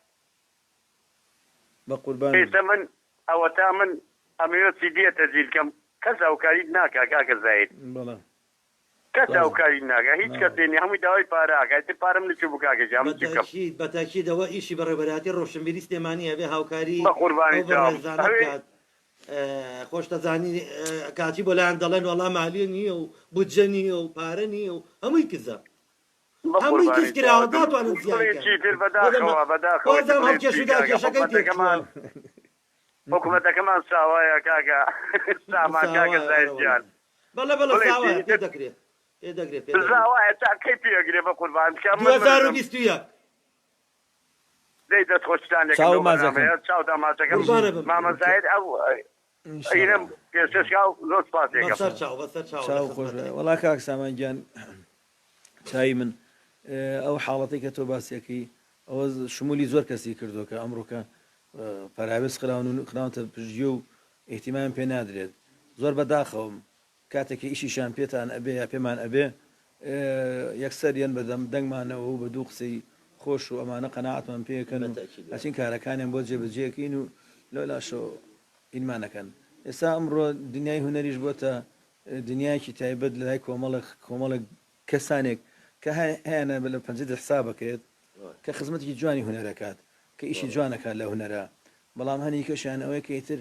C: بە قوربانم
H: پێیسە من ئەوە تا من ئەمەوێت سیدیە تەجیل کەم کەس ئەوکاریت ناکا کاکە زایر
C: بەڵێ
H: کەس ئەوکاریت ناکە هیچ کەس دێنی هەمووی داوای پارەکە پارەم نچوو بوو کاکەجا من چی بکەم
D: بەتاکیدەوە ئیشی بەڕێبەراتی ڕۆشنبیری سلێمانی هەبێ هاوکاری
H: بە قوربانی
D: خۆش دەزانی کاتی بۆ لایەن دەڵێن وەڵام مالیە نییە و بودجە نییە و پارە نییە و هەمووی کزە هەمووی کەس کراوە ناتوانن
H: حکومەتەکەمان ساوایە کاکە سامان کاکە زایرجان
D: بەڵێ دەکرێت
H: زاوایە تاکەی پێگرێ بە قوربان
D: 2021
H: دەی دەستخۆشتانێک چاو داماچەکەم مامە زایر ئەو ئینم پێشکا و زۆر سپاسێکم
C: وەڵا کاک سامانجان چای من ئەو حاڵەتی کە تۆ باسیەکەی ئەوە شمولی زۆر کەسی کردو کە ئەمڕۆکە پەراوێز خراونتە پژگی و ئیحتیمان پێ نادرێت زۆر بەداخەوم کاتێکی ئیشیشان پێتان ئەبێ یا پێمان ئەبێ یەکسەریان بەدەم دەنگمانەوە و بە دوو قسەی خۆش و ئەمانە قەناعەتمان پێکەن و ئەچین کارەکانیان بۆ جێبەجێکین و لەلاشەوە ئینمانەکەن ئێستا ئەمڕۆ دنیای هونەریش بۆتە دنیایکی تایبەت لە لای کۆمەڵە کەسانێک کە هیانە لە پەنجەد حساب بکرێت کە خزمەتێکی جوانی هونەرەکات کە ئیشی جوانەکات لە هونەرە بەڵام هەنی کەشیان ئەوەیە کە ئیتر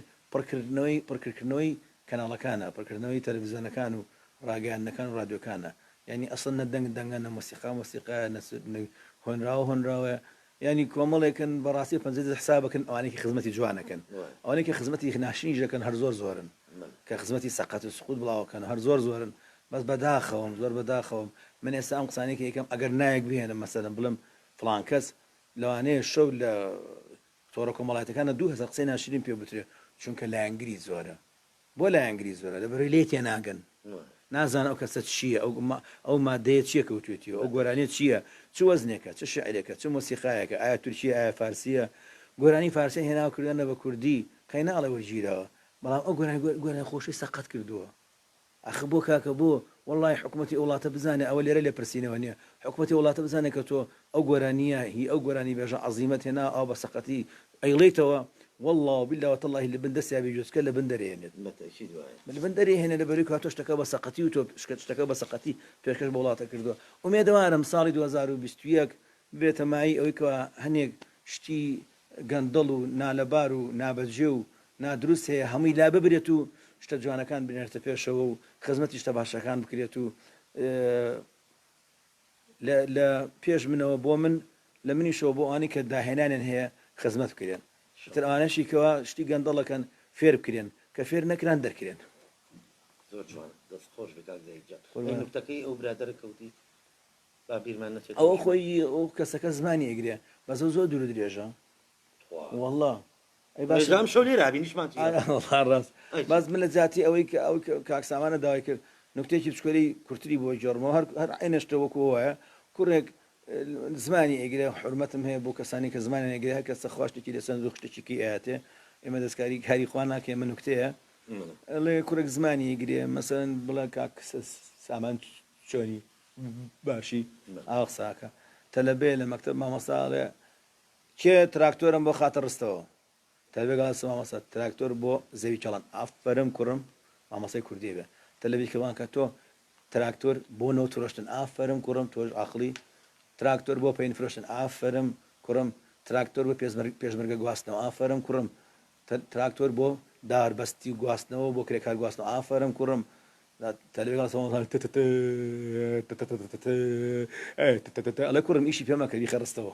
C: پڕکردنەوەی کەناڵەکانە پڕکردنەوەی تەلەڤیزیۆنەکان و ڕاگەیاندنەکان و رادیۆکانە یعنی ئەسڵ نە دەنگە نە مۆسیقا هۆنراوە ینی کۆمەڵێکن بەڕاستی پەنجەد حساب بکەن ئەوانێکی خزمەتی جوانەکەن ئەوانێکی خزمەتی ناشنیش دەکەن هەر زۆرن کە خزمەتی سەقەت و سقوط بڵاوەکەن هەر زۆرن بەس بەداخەوم زۆر بەداخەوم من ئێستا ئەم قسانێکی یەکەم ئەگەر نایەک بهێنم مەسەلەن بڵم فڵان کەس لەوانەیە شەو لە تۆڕە کۆمەڵایەتەکانە 2000 قسەی ناشرین پێ بترێ چونکە لایەنگری زۆرە بۆ لایەنگری زۆرە لەبەرەوەی لێتێ ناگەن نازان ئەو کەسە چییە ئەو مادەیە چییە کەوتوێتیەوە ئەو گۆرانیت چییە چ وەزنێکە چ شعرێکە چ مۆسیقایەکە ئایا تورکیە ئایا فارسیە گۆرانی فارسی هێناو کردنە بە کوردی قەیناڵە وەرگیرەوە بەڵام ئەو گۆرانی خۆشی سەقەت کردووە ئەخ بۆ کاکە بۆ وڵی حکوومەتی وڵاتە بزانێ ئەوە لێرە لێ پرسیینەوە نییە حکوومەتی وڵاتە بزانێت کە تۆ ئەو گۆرانیە هی ئەو گۆرانی بێژە عەزیمەت هێنا ئەو بە سەقەتی ئەیڵێتەوە والله بالله والله لە بن دەستیا بێجوسکە لە بن دەرێنێت لە بن دەرێهێنێ لەبەری کاتۆ شتەکە بە سەقەتی و تۆ شتەکە بە سەقەتی پێشکەش بە وڵاتە کردووە ومێدەوارم ساڵی 2021 بێتە مای ئەوەی کە هەنێک شتی گەندەڵ و نالەبار و نابەجێ و نادروست هەیە هەمووی لا ببرێت و شتە جوانەکان بنێرتە پێشەوە و خزمەتی شتە باشەکان بکرێت و لە پێش منەوە بۆ من لە منیشەوە بۆ ئەوانی کە داهێنانیان هەیە خزمەت بکرێن تر ئەوانەشیکەوە شتی گەندەڵەکەن فێر بکرێن کە فێر نەکران دەرکرێن
B: نوکتەکەی ئەو برادەرە کەوتی
C: ئەوە خۆی ئەو کەسەکە زمانی ئەگرێ بە زۆر دوور درێژە والله
D: باشام شو لێرە بینیشمان
C: ڕاست باز من لە جاتی ئەوەی کە ئەو کاکسامانە داوای کرد نوکتێکی بچکۆری کورتری بۆ جۆرمەوە هەر ئەینەشتەوەکوەیە کوڕێک زمانی ئەگرێ حرمەتم هەیە بۆ کەسانی کە زمانی ئەگرێ هەر کەسە خواشتێکی لەسەر زۆر شتێکی ئاەتێ ئێمە دەستکاری کاری خوا ناکە من نوکتەیە لێ کوڕێک زمانی ئەگرێ مەسەن بڵێ کاک سامان چۆنی باشی ئاو قساکە تەلەبێ لە مەکتەب مامۆستاڵێ کێ تراکتۆرم بۆ خاتە ڕستەوە تەلەبێ گەڵاس مامۆستا تراکتۆر بۆ زەوی چەڵەن ئافەرم کوڕم مامۆستای کوردی بێ تەلەبی کەوان کە تۆ تراکتۆر بۆ نەوت فرۆشتن ئافەرم کوڕم تۆش عەقڵی تراکتۆر بۆ پەین فرۆشتن ئافەرم کوڕم تراکتۆر بۆ پێشمەرگە گواستنەوە ئافەرم کوڕم تراکتۆر بۆ داربەستی و گواستنەوە بۆ کرێکار گواستنەوە ئافەرم کوڕم تەلەبێ ئەڵێ کوڕم ئیشی پێ مەکە بیخە ڕستەوە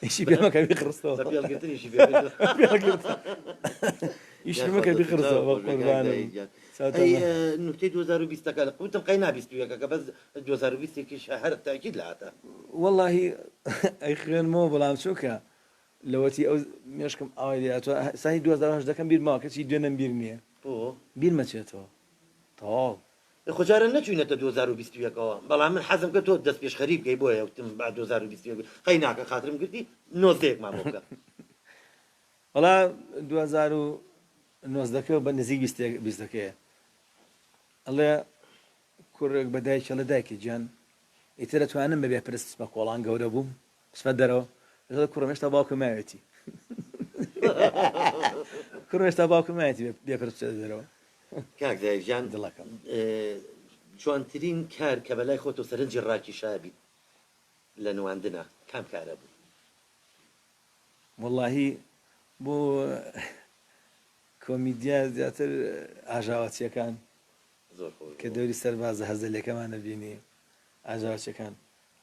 C: ئیشی پێ مەکە بیخە ڕستەوە ئیشی مەکە بیخە ڕستەوە قوربانم
D: نکتەی 2020ەکە وتم قەی نابیستویەکە کە بەس 2020ێکیش هەر تاکید لە هاتە
C: وەڵاهی ئەی خوێنمەوە بەڵام چووکە لەوەتی ئەو مێشکم ئاوای دێتەوە سانی 2010 دەکەم بیر ماوە کەچی دوێنەم بیر نییە بیر مەچێتەوە تەواو
D: خۆجارە نەچوینەتە 2021ەوە بەڵام من حەزم کە تۆ دەست پێش خەریب گەی بۆیە وتم با 2020 قەی ناکە خاترم گرتی نۆزەیەکمان بۆ بکە
C: وەڵا 2019 بە نزیک 20ەکەیە ئەڵێ کوڕێک بە دایکە لە دایکی گیان ئیتر دەتوانم بەبێ پرست بە کۆڵان گەورە بووم پسمە دەرەوە کوڕم هێشتا باوکم ماوێتی کوڕ هێشتا باوکم مایەتی بێ پرست دەرەوە
D: کاک زایفجان
C: دڵەکەم
D: جوانترین کار کە بەلای خۆت و سەرنجی ڕاکی شابی لە نواندنە کام کارە بوو
C: وەڵاهی بۆ کۆمیدیا زیاتر ئاژاوەچیەکان کە دەوری سەربازە هەزەلەکەمانە بینی ئاژاوەچیەکان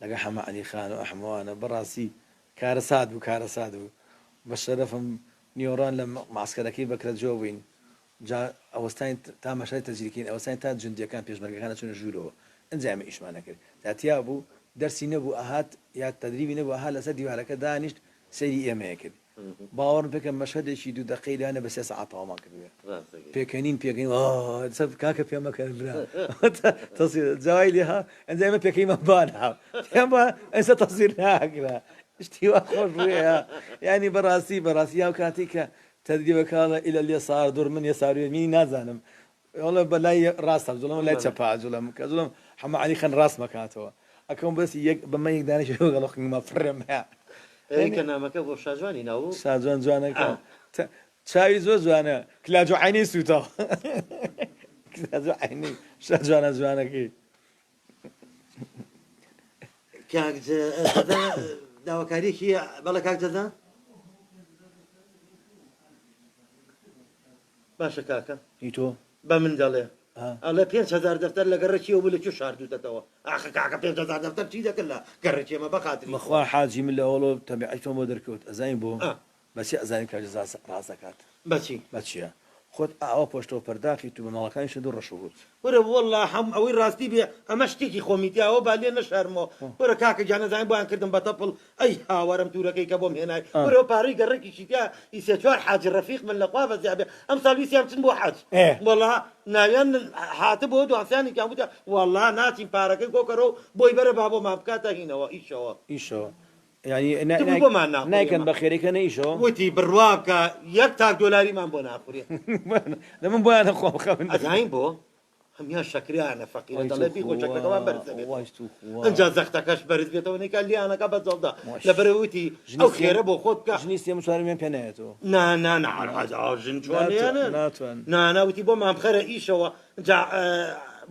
C: لەگە حەمە عەلی خان و ئەحمەوانە بەڕاستی کارە ساد بوو بە شەرەفم نیۆڕان لە ماسکەرەکەی بەکرەجۆ بووین جا ئەوەستان تامەشای تەجریکین ئەوەستان تا جندیەکان پێشمەرگەکانە چونە ژوورەوە ئەنجا ئێمە ئیشمانە کرد داتیا بوو دەرسی نەبوو ئاهات یا تەدریبی نەبوو ئاها لەسەر دیوارەکە دانیشت سەیری ئێمەیە کرد باوەڕم پێکەم مەشهەدێکی 2 دقەیدانە بە 3 سەعات تەواومان کردوێ پێکەنین کاکە پێمەکەن جاوای لێها ئەنجا ئێمە پێکەیمە بانها ئەسە تەسیر ناکرا شتیوا خۆش بووە یعنی بەڕاستی یاو کاتی کە تەدریبەکانە ئیلە لێ سار دوور من ێ ساروێنی نازانم وڵە بەلای ڕاستە جوڵم لای چەپا جوڵم کە جوڵم حەمە عەلی خان ڕاست مەکاتەوە ئەکەم بەسی بەمە یەک دانیش گەڵخمە فڕێم هەیە
D: کە نامەکە بۆ شاجوانی ناو
C: شاجوان جوانەکە چاوی زۆر جوانە کلاجۆ عینی سووتەوە کلاجۆ عینی شاجوانە جوانەکەی
D: کاک داواکاریەکی بەڵە کاک جەزا باشە کاکە
C: تۆ
D: بە من دەڵێ ئەڵێ 5,000 دەفتەر لە گەڕێکیەوە بوو لە کوێ شاردووتەتەوە ئاخە کاکە 5,000 دەفتەر چی دەکرد لە گەڕێکێمە بەخاتری
C: بەخوا حاجی من لە ئەوڵۆ تەبیعەتۆم بۆ دەرکەوت ئەزانین بۆ بەچی ئەزانین کاک جەزا ڕاست دەکات بەچیە خۆت ئاوە پۆشتەوە پەرداخی تو بەماڵەکانیشە دوو ڕەش بووت
D: وەرە وەڵڵا هەم ئەوەی ڕاستی بێ ئەمە شتێکی خۆمیتیاوە با لێ نەشارمەوە وەرە کاکە گیانەزانین بۆیان کردم بە تەپڵ ئەی هاوارم توورەکەی کە بۆم هێنای وەرەوە پارەی گەڕێکیشی تیا ئیسێ 4 حاجی ڕەفیق من لە خوا بەزیابێ ئەم ساڵ ویسیان چن بۆ حەج وەڵڵا ناویان هاتە بۆ دواسیانی کیان وتە وەڵڵا ناچین پارەکەی کۆکەرەوە بۆی بەرە با بۆمان بکاتە هینەوە
C: ئیشەوە يعني نايكن بخيري كان ايشو
D: وتي بالروابكا يك تاك $1 بو ناخوري
C: لما بو انا خو خاون
D: ازاين بو هم يا شكري انا فقير طلبي خو شكلك كمان برز انت زختكش برز بيتوني قال لي انا قبل زلدا لبروتي او خير ابو خودك
C: جنيس يا مسوار من بيناتو
D: نا هذا جن شوالي انا نا وتي بو ما بخير ايشو جا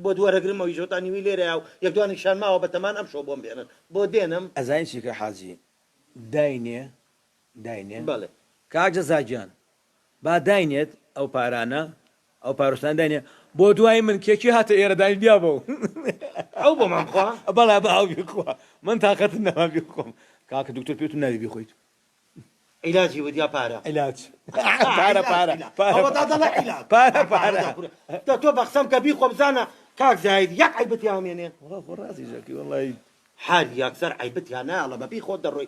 D: بۆ دووەرەگرمەوەی ژۆتانی وی لێرە و یەکدوانی شان ماوە بەتەمان ئەم شۆ بۆم بێنن بۆ دێنم
C: ئەزانین چیکە حاجی داینێ
D: بەڵێ
C: کاک جەزاگیان با داینێت ئەو پارانە ئەو پارۆستان داینێ بۆ دوای من کێکی هاتە ئێرە داین بیا بەو
D: ئەو بۆمان خوا
C: بەڵا باو بیخوا من تااقەت نەما بیخۆم کاکە دکتۆر پێت و ناوی بیخۆیت
D: علاجی ودیا پارە
C: علاج
D: تۆ بەخسەم کە بیخۆ بزانە کاک زاید یەک عیبەتی هەمێنێ
C: ڕاستی ژەکی وەڵی
D: حال یەکسەر عیبەتیان ناڵە بەبی خۆت دەڕۆی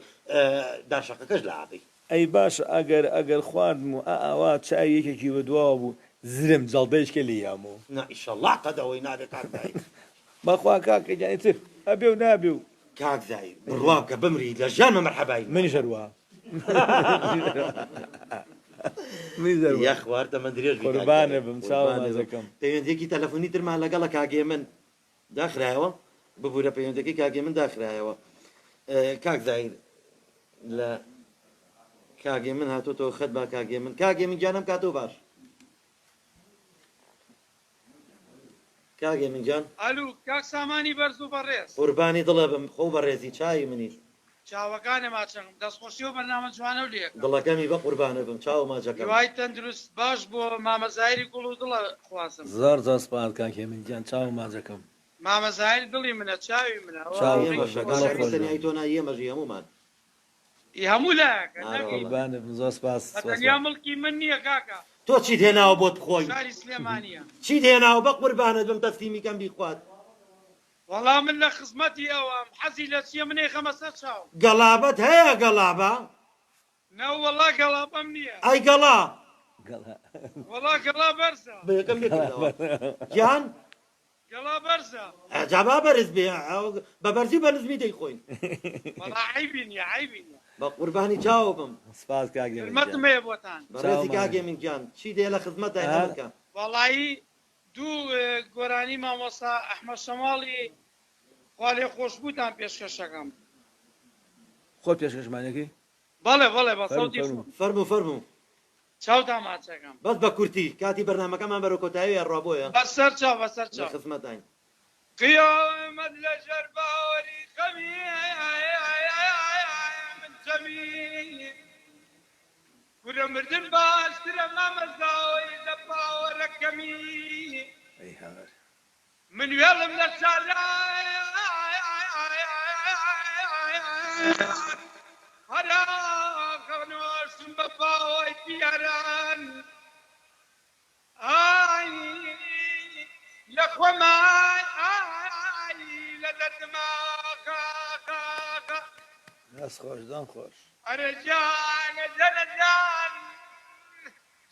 D: داشەقەکەش لە ئاقی
C: ئەی باش ئەگەر خواردم و ئاوا چای یەکێکی بەدواوە بوو زرم جەڵدەیشکە لێ یامەوە
D: ئیشەڵڵا قەدەوەی نابێت کاک زاید
C: بەخوا کاکە جانی تر ئەبێ و نابێ و
D: کاک زاید بڕوا بکە بمری لە ژیانمە مەرحەبایی
C: منی ژەروە
D: یاخواردە من درێژ
C: قوربانە بم چاوە مازەکەم
D: پەیوەندێکی تەلەفۆنی ترمان لەگەڵە کاگێ من داخرایەوە ببوورە پەیوەندەکەی کاگێ من داخرایەوە کاک زایر لە کاگێ من هاتۆتەوە خەت با کاگێ من گیانم کاتۆ باش کاگێ من گیان
I: ئەلو کاک سامانی بەرز و بەڕێز
D: قوربانی دڵە بم خۆ بەڕێزی چاوی منیش
I: چاوەکانێ ماچەم دەستخۆشی و بەرنامە جوانە و لێک
D: دڵەکەمی بە قوربانە بم چاو ماچەکە
I: وای تەندروست باش بۆ مامەزایری گوڵ و دڵە خوازم
C: زۆر زۆر سپاس کاکێ من گیان چاوە مازەکەم
I: مامەزایری دڵی منە چاوی منە
D: تۆ نایە مەژی هەمومان
I: هەموو لایەکە
C: قوربانە بم زۆر سپاس
I: تەنیا مڵکی من نییە کاکە
D: تۆ چیت هێناوە بۆت بخۆی
I: شاری سلێمانیە
D: چیت هێناوە بە قوربانت بم تەسلیمیکەم بیخوات
I: وەڵام من لە خزمەتی ئەوەم حەزی لە چیە منێ خەمە سەر چاو
D: گەڵابەت هەیە گەڵابە
I: نە وەڵا گەڵابەم نییە
D: ئەی گەڵا
I: وەڵا گەڵا بەرزە
D: بەیەکەم گیان
I: گەڵا بەرزە
D: جابا بەرز بێ بە بەرزی بەرزمی دەیخۆین
I: وەڵا عیبی نییە عیبی نییە
D: بە قوربانی چاوە بم
C: سپاس کاگێ
I: خزمەتم هەیە بۆتان
D: بەڕێزی کاگێ من گیان چی دێ لە خزمەتە هەمەکە
I: وەڵایی دوو گۆرانی مامۆستا ئەحمەد شەماڵی خوا لێ خۆش بووتان پێشکەشەکەم
C: خۆ پێشکەشمانەکەی
I: بەڵێ بەڵێ بە سەوتی
D: فەرموو
I: چاوتا ماچەکەم
D: بەس بە کورتی کاتی بەرنامەکەمان بەرەو کۆتایی ڕابۆیە
I: بەسەر چاو بەسەر چاو
D: خزمەتین
I: قیامەت لە ژەر باوەری خەمی من جەمی گورە مردن باشترە مامەزاوی لە باوەڕەکەمی من وێڵم لە شارای هەرا خەنوەشم بە باوەی دیاران ئای لە خۆمان ئای لە دەردما
C: دەست خۆش دان خۆش
I: ئەرە جانە جەنەجان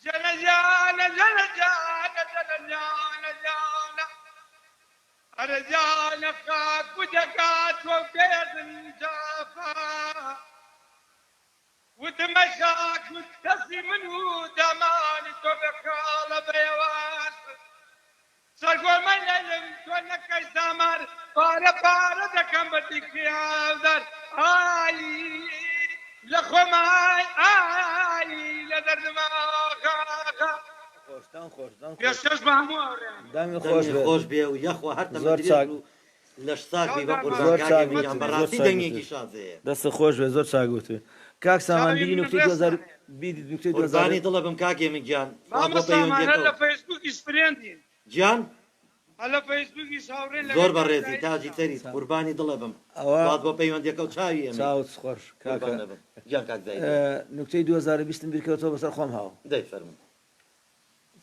I: جەنەجانە جەنەجانە جەنەجانە جانە ئەرە جانە خاک و دەکات وە بێزن جافا وتمە شاک وت کەسی من و دەمانی تۆ بەکاڵە بێوان سەرگۆمە لەلم تۆ نەکەی سامار پارە پارە دەکەم بە دیکراودەر ئای لە خۆمای ئای لە دەردما
C: خۆشتان خۆشتان
I: پێشکەش بە هەموو ئەوڕێن
C: دامی
D: خۆش بێ و یەخوا هەرتە
C: زۆر چاک
D: لەش ساکبی بە
C: زۆر چاک
D: بەڕاستی دەنگێکی شازەیە
C: دەستە خۆش بێ زۆر چاگوتوێ کاک سامان بیری نکتەی 2020
D: قوربانی دڵە بم کاکێ من گیان
I: مامەسامانە لە فەیسبووکی سپرێندین
D: گیان
I: هەلە فەیسبووکی ساوڕێن
D: زۆر بەڕێزی تاجی تەری قوربانی دڵە بم ئەوە بۆ پەیوەندەکە و چاوی
C: چاوت خۆش
D: گیان کاک
C: نکتەی 2020 بیرکەوتەوە بەسەر خۆم هاو
D: دەی فەرموو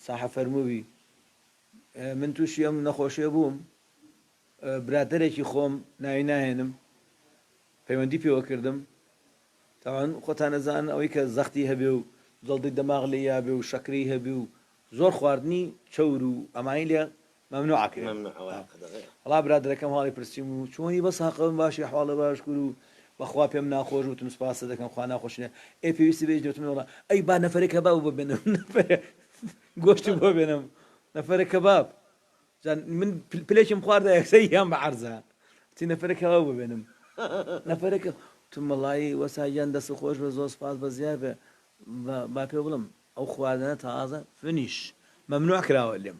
C: ساحە فەرمووی من تووشی ئەم نەخۆشیە بووم برادەرێکی خۆم ناوی ناهێنم پەیوەندی پێوە کردم تاوان خۆتان نەزان ئەوەی کە زەختی هەبێ و جڵدی دەماغ لێ یابێ و شەکری هەبێ و زۆر خواردنی چەور و ئەمانی لێ مەمنوعکرێ هەڵا برادەکەم هەڵی پرسییم و چۆنی بە ساقەم باشی حواڵە باشکور و بەخوا پێم ناخۆش وتم سپاسە دەکەم خوا ناخۆشنە ئێ پێویستی بێژ دەوتمەوە ئەی با نەفەرێکە با بۆ بێنم گۆشتی بۆ بێنم نەفەرە کەباب من پلێکم خواردە یەکسەی یان بە عەرزە تی نەفەرێکەوە ببێنم نەفەرێکە تم مەڵایی وەساییان دەست خۆش بە زۆر سپاس بە زیاد بێ با پێ بڵم ئەو خواردنە تازە فنیش مەمنوع کراوە لێم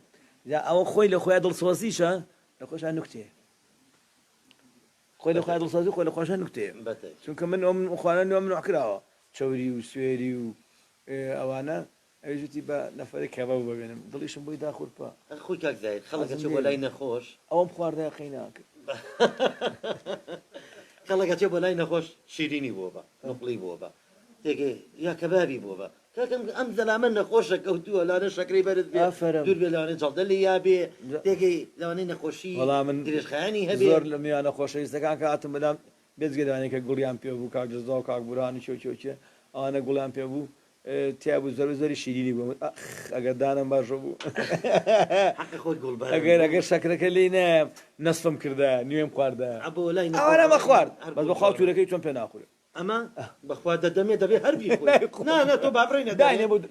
C: ئەوە خۆی لە خۆیان دڵسۆزیشە لە خۆشان نوکتێ خۆی لە خۆیان دڵسۆزی خۆی لە خۆشان نوکتێ چونکە من ئەم خواردن مەمنوع کراوە چەوری و سوێری و ئەوانە ئەوژوتی بە نەفەرێک کەباب ببێنم دڵیشم بۆی داخورپە
D: خۆی کاک زاید خەڵکە چێ بۆ لای نەخۆش
C: ئەوم خواردە قەی ناکرد
D: خەڵکە چێ بۆ لای نەخۆش شیرینی بۆ بە نقڵی بۆ بە تێگێ یا کەبابی بۆ بە کاکەم ئەم زەلامە نەخۆشە کەوتووە لاانە شەکرەی بەرز بێ دوور بێ لەوانێ جەڵدە لێ یابێ تێگەی لەوانەی نەخۆشی
C: وەڵام من
D: درێژخایانی هەبێ
C: زۆر لە میوانە خۆشەویستەکان کە هاتم بەلام بێزگەدانێک کە گوڵیان پێ بوو کاک جەزا و کاک بورانی چۆچێ ئەوانە گوڵیان پێ بوو تیا بوو زۆر زۆری شیرینی بوو ئەگەر دانم باشە بوو ئەگەر شەکرەکە لێ نەسفم کردە نوێم خواردە ئەوانەمە خوارد بەس بە خاڵ تورەکەی چۆن پێ ناخورێ
D: ئەمە بەخوا دەدەمێ دەبێ هەربی نا تۆ بابڕێنە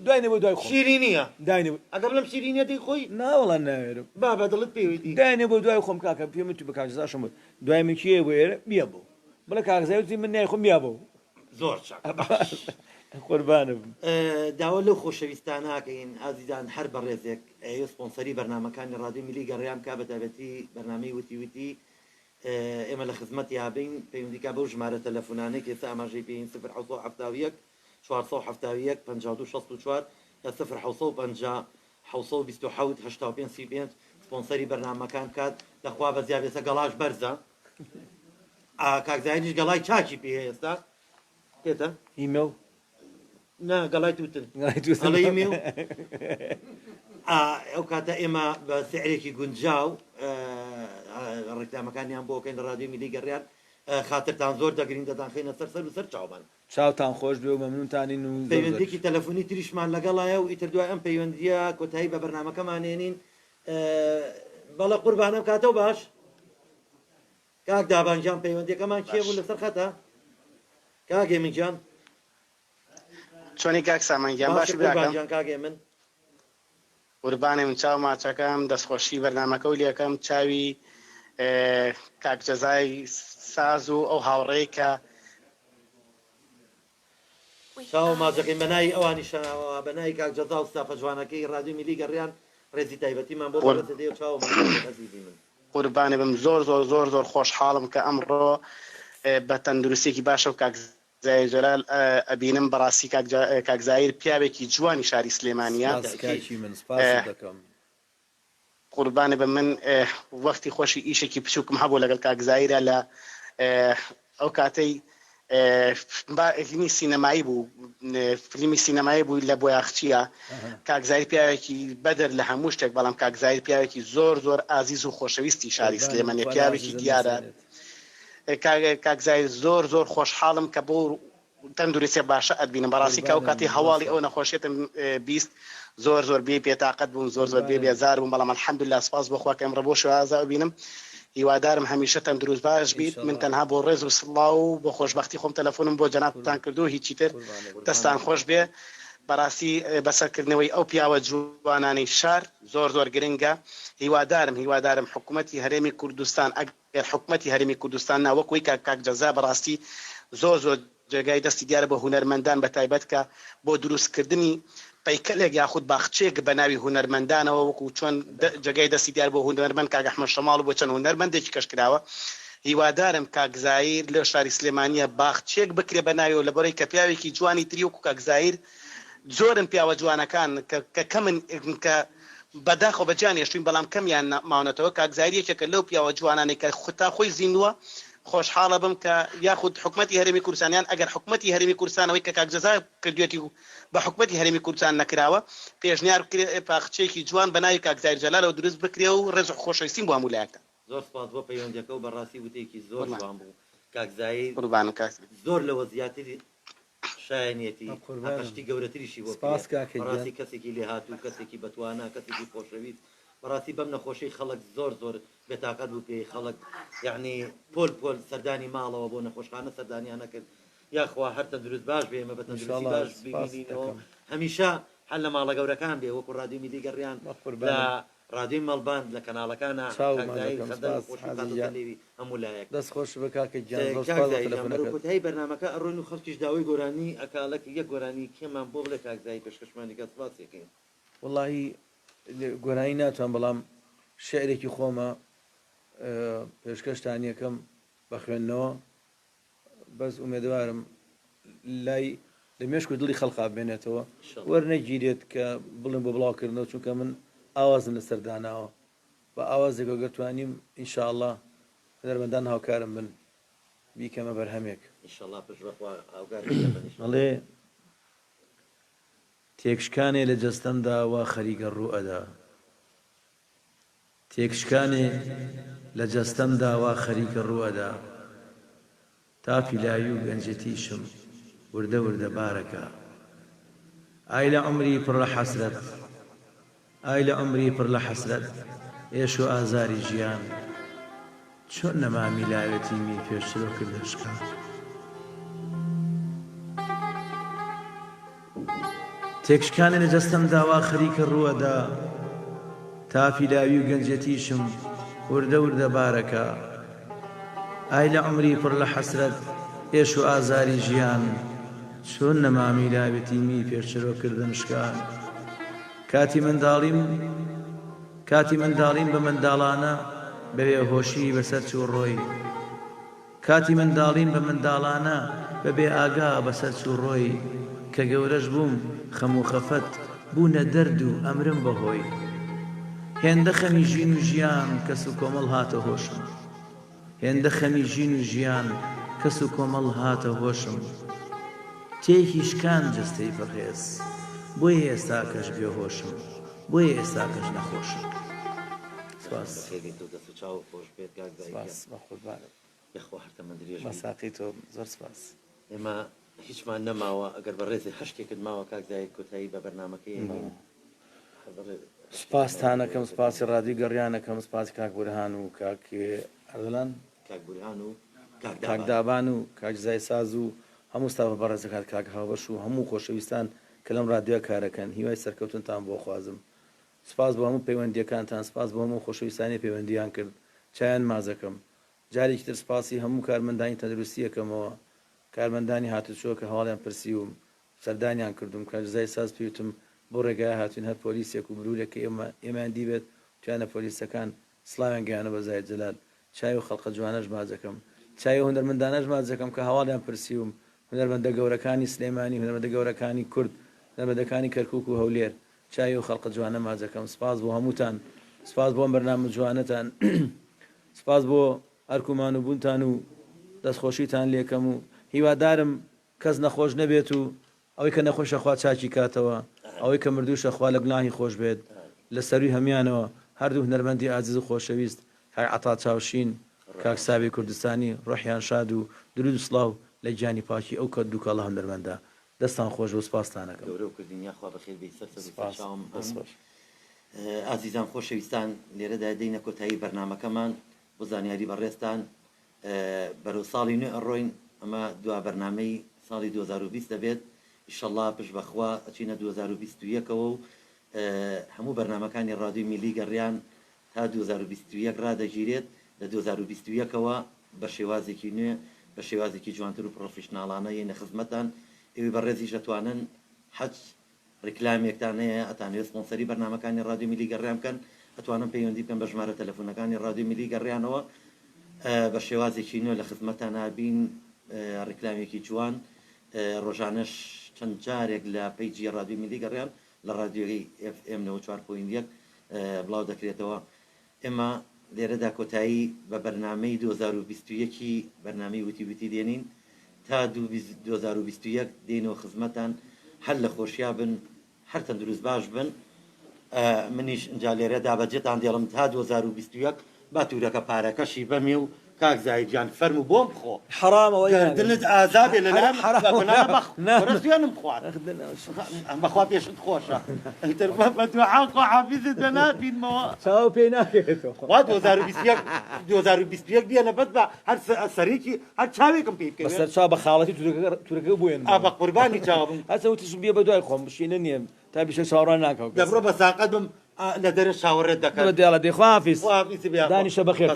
C: دوای بۆ دوای
D: شیرینیە
C: داینێ
D: ئەگەر لەم شیرینە دەی خۆی
C: ناوەڵان ناوێرم
D: بابە دڵت پێویستی
C: داینێ بۆ دوای خۆم کاکە پێم تو بە کاکزاشم بوو دوای من کێ بۆ ئێرە بیا بوو بڵە کاکزایوتی من نای خۆم بیا بوو
D: زۆر
C: قوربانم
D: داوا لەو خۆشەویستاناکەین ئازیزان هەر بە ڕێزێک سپۆنسەری بەرنامەکانی ڕادیۆ میلی گەڕیان کا بە تایبەتی بەرنامەی وتی ئێمە لە خزمەتی یابین پەیوەندیکا بەو ژمارە تەلەفۆنانەی ئێستا ئاماژەی پێین 0 471 52 64 یا 0 5 سپۆنسەری بەرنامەکان کات لەخوا بە زیابێتە گەڵاش بەرزە کاکزایریش گەڵای چاکی پێ ئێستا پێتە
C: ئیمێڵ
D: نا گەڵای توتن ئیمێڵ ئەو کاتە ئێمە بە سعرێکی گونجاو ڕێکلامەکانیان بۆکەین لە ڕادیۆ میلی گەڕیان خاترتان زۆر دەگرین دەدانخینە سەر و سەر چاومان
C: چاوتان خۆش بێ و مەمنونتانین و
D: پەیوەندێکی تەلەفۆنی تریشمان لەگەڵایە و ئیتر دوای ئەم پەیوەندیە کۆتایی بە بەرنامەکەمانێنین بەڵە قوربانم کاتەوە باش کاک دابانجان پەیوەندەکەمان کێ بوو لەسەر خەتە کاگێ منجان
J: چۆنی کاک سامانگیان باش
D: قوربانجان کاگێ من
J: قوربانێ من چاو ماچەکەم دەستخۆشی بەرنامەکە و لێەکەم چاوی کاک جەزای ساز و ئەو هاوڕێی کە
D: چاو ماجەکەی بەنای ئەوانی شەناوە بەنای کاک جەزا و ستافە جوانەکەی ڕادیۆ میلی گەڕیان ڕێزی تایبەتیمان بۆ بەڕێزەدەی و چاو عەزیزی من
J: قوربانێ بم زۆر خۆشحاڵم کە ئەمڕۆ بە تەندروستێکی باشە و کاک زای جەلال ئەبینم بەڕاستی کاک زایر پیاوێکی جوانی شاری سلێمانیە قوربانێ بە من وەختی خۆشی ئیشێکی بچووکم هەبوو لەگەڵ کاک زایرە لە ئەو کاتەی فیلمی سینەمایی بوو فیلمی سینەمایی بوو لە بۆیاخچیە کاک زایر پیاوێکی بەدر لە هەموو شتێک بەڵام کاک زایر پیاوێکی زۆر ئازیز و خۆشەویستی شاری سلێمانیە پیاوێکی دیارە کاک زایر زۆر خۆشحاڵم کە بۆ تەندروستی باشە ئەبینم بەڕاستی کە ئەو کاتی هەواڵی ئەو نەخۆشیێتم بیست زۆر بێ پێتاقەت بووم زۆر بێ بێزار بووم بەڵام الحەمدولله سپاس بۆ خوا کە ئەمڕۆ بۆ شوازە ئەبینم هیوادارم هەمیشە تەندروست باش بیت من تەنها بۆ ڕێز و سڵاو و بۆ خۆشبەختی خۆم تەلەفۆنم بۆ جەنابتان کردو هیچی تر دەستان خۆش بێ بەڕاستی بەسەرکردنەوەی ئەو پیاوە جوانانەی شار زۆر گرنگە هیوادارم حکوومەتی هەرێمی کوردستان ئەگەر حکوومەتی هەرێمی کوردستان ناوەکوی کاک جەزا بەڕاستی زۆر جێگای دەستی دیارە بە هونەرمەندان بە تایبەت کە بۆ دروستکردنی پەیکەلێک یاخود باخچێک بە ناوی هونەرمەندانەوە وەکو چۆن جێگای دەستی دیار بۆ هونەرمەند کاک ئەحمەد شەماڵ بۆ چەند هونەرمەندێکی کەشکراوە هیوادارم کاک زایر لە شاری سلێمانیە باخچێک بکرێ بە ناوی لە بەڕێی کە پیاوێکی جوانی تری وەکو کاک زایر زۆرن پیاوە جوانەکان کە کەمن کە بەداخۆ بەجان هێشتوین بەڵام کەمیان ماونەتەوە کاک زایر یەکێکە لەو پیاوە جوانانەی کە خودتا خۆی زیندووە خۆشحاڵە بم کە یاخود حکوومەتی هەرێمی کوردستانیان ئەگەر حکوومەتی هەرێمی کوردستانەوەی کە کاک جەزا کردوێتی و بە حکوومەتی هەرێمی کوردستان نەکراوە پێشنیار پاخچێکی جوان بە ناوی کاک زایر جەلالەوە دروست بکرێ و ڕێز و خۆشەویستیم بۆ هەموو لایەکە
D: زۆر سپاس بۆ پەیوەندەکە و بەڕاستی وتێکی زۆر جوان بوو کاک زایر
J: قوربانم کاک
D: زۆر لەوە زیاتری شایەنێتی هەشتی گەورەتریشی بۆ بەڕاستی کەسێکی لێهاتوو کەسێکی بەتوانە کەسێکی خۆشەویست بەڕاستی بەم نەخۆشی خەڵک زۆر بێتاقەت بوو پێی خەڵک یعنی پۆل سەردانی ماڵەوە بۆ نەخۆشخانە سەردانیان نەکرد یاخوا هەر تەندروست باش بێ ئێمە بە تەندروستی باش ببینینەوە هەمیشە هەر لە ماڵە گەورەکان بێ وەکو ڕادیۆ میلی گەڕیان لە ڕادیۆی مەڵباند لە کەناڵەکانە هەموو لایەک
C: دەست خۆش بە کاکە
D: هەی بەرنامەکە ئەڕۆین و خەڵکیش داوای گۆرانی ئەکالەک یەک گۆرانی کێمان بۆ بڵێ کاکزایی پێشکەشمانی کە سپاسێکین
C: وەڵاهی گۆرانی ناتوان بەڵام شعرێکی خۆمە پێشکەشتان یەکەم بەخوێندنەوە بەس ئومێدوارم لای لە مێشک و دڵی خەڵقا بێنێتەوە وەرنەگیرێت کە بڵێن بۆ بڵاوکردنەوە چونکە من ئاوازم لەسەر داناوە بە ئاوازێکەوە گەتوانیم ئینشاءڵڵا هەنەرمەندان هاوکارم بن بیکەمە بەرهەمێک بەڵێ تێکشکانێ لە جەستەمدا وا خەریکە ڕوئەدا تێکشکانێ لە جەستەمدا وا خەریکە ڕوئەدا تا پیلایی و گەنجەتیشم وردە بارەکە ئای لە عمری پڕ لە حەسرەت ئای لە عمری پڕ لە حەسرەت ئێش و ئازاری ژیان چۆن نەما میلاوێتی می پێشترۆ کردشکە تێکشکانی نەجەستم داوا خەریکە ڕووەدا تافی لاوی و گەنجەتیشم وردە وردە بارەکە ئای لە عمری پڕ لە حەسرەت ئێش و ئازاری ژیان چۆن نەمامی لاوێتیمی پێشچرۆکردن شکان کاتی منداڵیم بە منداڵانە بەبێ هۆشی بەسەر چوو ڕۆی کاتی منداڵیم بە منداڵانە بەبێ ئاگا بەسەر چوو ڕۆی کە گەورەش بووم خەم و خەفەت بوونە دەرد و ئەمرم بەهۆی هێندە خەمی ژین و ژیان کەس و کۆمەڵ هاتە هۆشم هێندە خەمی ژین و ژیان کەس و کۆمەڵ هاتە هۆشم تێکی شکان جستەی بەڕێز بۆیە ئێستا کەش بێهۆشم بۆیە ئێستا کەش نەخۆشم بەساقی تۆ زۆر سپاس
B: ئێمە هیچمان نەماوە ئەگەر بە ڕێزی هەشتێکت ماوە کاکزای کۆتایی بە بەرنامەکەی
C: سپاسانەکەم سپاسی ڕادی گەڕیانەکەم سپاسی کاک بورهان و کاک ئەرلان
B: کاک بورهان و
C: کاک دابان و کاک زای ساز و هەموو ستاف بەڕێزەکات کاک هاوبەش و هەموو خۆشەویستان کە لەم ڕادیۆ کارەکەن هیوای سەرکەوتنتان بۆ خوازم سپاس بۆ هەموو پەیوەندیەکانتان سپاس بۆ هەموو خۆشەویستانی پەیوەندیان کرد چایان مازەکەم جارێکی تر سپاسی هەموو کارمەندانی تەندروستیەکەمەوە کارمەندانی هاتوچۆ کە هەواڵیان پرسی و سەردانیان کردم کاک زای ساز پێوتم بۆ ڕێگای هاتوین هەر پۆلیسێک و برورێک ئێمان دیبێت توانە پۆلیسەکان سڵاویان گەیانە بە زای جەلال چای و خەڵقە جوانەش مازەکەم چای و هونەرمەندانەش مازەکەم کە هەواڵیان پرسیوم هونەرمەندە گەورەکانی سلێمانی هونەرمەندە گەورەکانی کورد هونەرمەندەکانی کەرکووک و هەولێر چای و خەڵقە جوانە مازەکەم سپاس بۆ هەمووتان سپاس بۆ بەرنامە جوانەتان سپاس بۆ هەرکومان و بوونتان و دەستخۆشیتان لێکەم و هیوادارم کەس نەخۆش نەبێت و ئەوەی کە نەخۆشە خوا چاکی کاتەوە ئەوەی کە مردووشە خوا لە گوناهی خۆش بێت لە سەروی هەمیانەوە هەردوو هونەرمەندی ئازیز و خۆشەویست کاک عەتا چاوشین کاک ساوی کوردستانی ڕۆحیان شاد و درود و سڵاو لە گیانی پاکی ئەو کە دووکەڵە هونەرمەندە دەستان خۆش و سپاستانەکەم
B: ئازیزان خۆشەویستان لێرەدا دەینە کۆتایی بەرنامەکەمان بۆ زانیاری بەڕێستان بەرەو ساڵی نوێ ئەڕۆین ئەمە دوا بەرنامەی ساڵی 2020 دەبێت ئیشەڵڵا پشت بەخوا ئەچینە 2021ەوە و هەموو بەرنامەکانی ڕادیۆی میلی گەڕیان تا 2021 ڕادەگیرێت لە 2021ەوە بە شێوازێکی نوێ بە شێوازێکی جوانتر و پرۆفیشناڵانە یەنە خزمەتان ئێوەی بەڕێزیش دەتوانن حەج ڕیکلامێکتان هەیە ئەتانوێت سپۆنسەری بەرنامەکانی ڕادیۆ میلی گەڕیان بکەن ئەتوانن پەیوەندی بکەن بە ژمارە تەلەفۆنەکانی ڕادیۆ میلی گەڕیانەوە بە شێوازێکی نوێ لە خزمەتان نابین ڕیکلامێکی جوان ڕۆژانەش چەند جارێک لە پەیجی ڕادیۆ میلی گەڕیان لە ڕادیۆی FM 94.1 بڵاو دەکرێتەوە ئێمە لێرەدا کۆتایی بە بەرنامەی 2021 بەرنامەی وتی دێنین تا 2021 دێنەوە خزمەتان هەر لە خۆشیا بن هەر تەندروست باش بن منیش اینجا لێرەدا بەجێتان دێڵم تا 2021 باتوورەکە پارەکەشی بەمێ و کاک زایدیان فەرمو بۆم بخۆ حرامەوەدنت ئازابێ لەلام بەخوانم بخوات بەخوا پێشت خۆشە بەدوعاقۆ حافیزت لە نابینمەوە
C: چاو پێ ناکێتەوە
B: وا 2021 بێنە بەد بە هەر سەرێکی هەر چاوێکم پێ بکەوێت
C: بەسەر چاو بە خاڵەتی تورەکە بووێن
B: بە قوربانی چاوم
C: هەسە وتیشم بێ بە دوای خۆم بشینە نییە تا بیشە چاوەڕان ناکەوت
B: دەبڕۆ بە ساقەت بم لە دەرە شاوەڕێت دەکەن
C: دیاڵە دەیخوافیس دانیشە بەخێر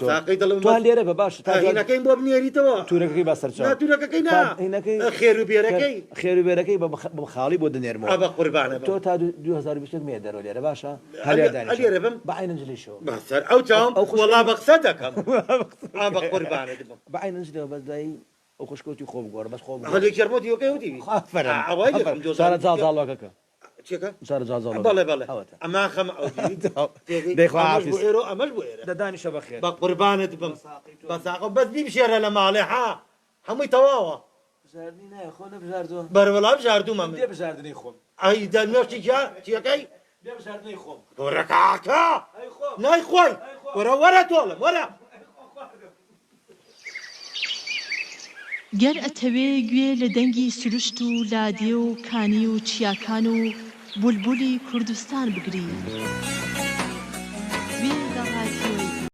C: توان لێرە بە باش
B: تاهینەکەی بۆ بنێریتەوە
C: تورەکەی بەسەر چاو
B: تورەکەی ناهینەکەی خێر و بێرەکەی
C: خێر و بێرەکەی بە خاڵی بۆ دەنێرمەوە
B: بە قوربانە
C: تۆ تا 2020 مێ دەرەوە لێرە باشە هەلێ دانیشە
B: بم
C: بە عینەنجلیشەوە
B: بەسەر ئەو چاوم وەڵا بە قسە دەکەم بە قوربانە دەبم
C: بە عینەنجلەوە بەدای ئەو خوشکەوتی خۆ بگۆڕە بەس خۆ
B: هەڵێک جەرمۆتی وەکەی وتی
C: سارە جاڵۆکەکە بەڵێ
B: ئەما خەم ئەمەش بۆ ئێرە
C: دەدانیشە بەخێر
B: بە قوربانت بم بەساقە بەس بیبشێرە لە ماڵێ ها هەمووی تەواوە بەرەوەڵام ژاردوومە من
C: بژاردنەی خۆم
B: ئەی دەنوێشتی چیەکەی
C: بژاردنەی خۆم
B: گۆڕەکەکە نایخۆی وەرە تۆڵم وەرە
A: گەر ئەتەوێ گوێ لە دەنگی سروشت و لادێ و کانی و چیاکان و بولبولی کوردستان بگری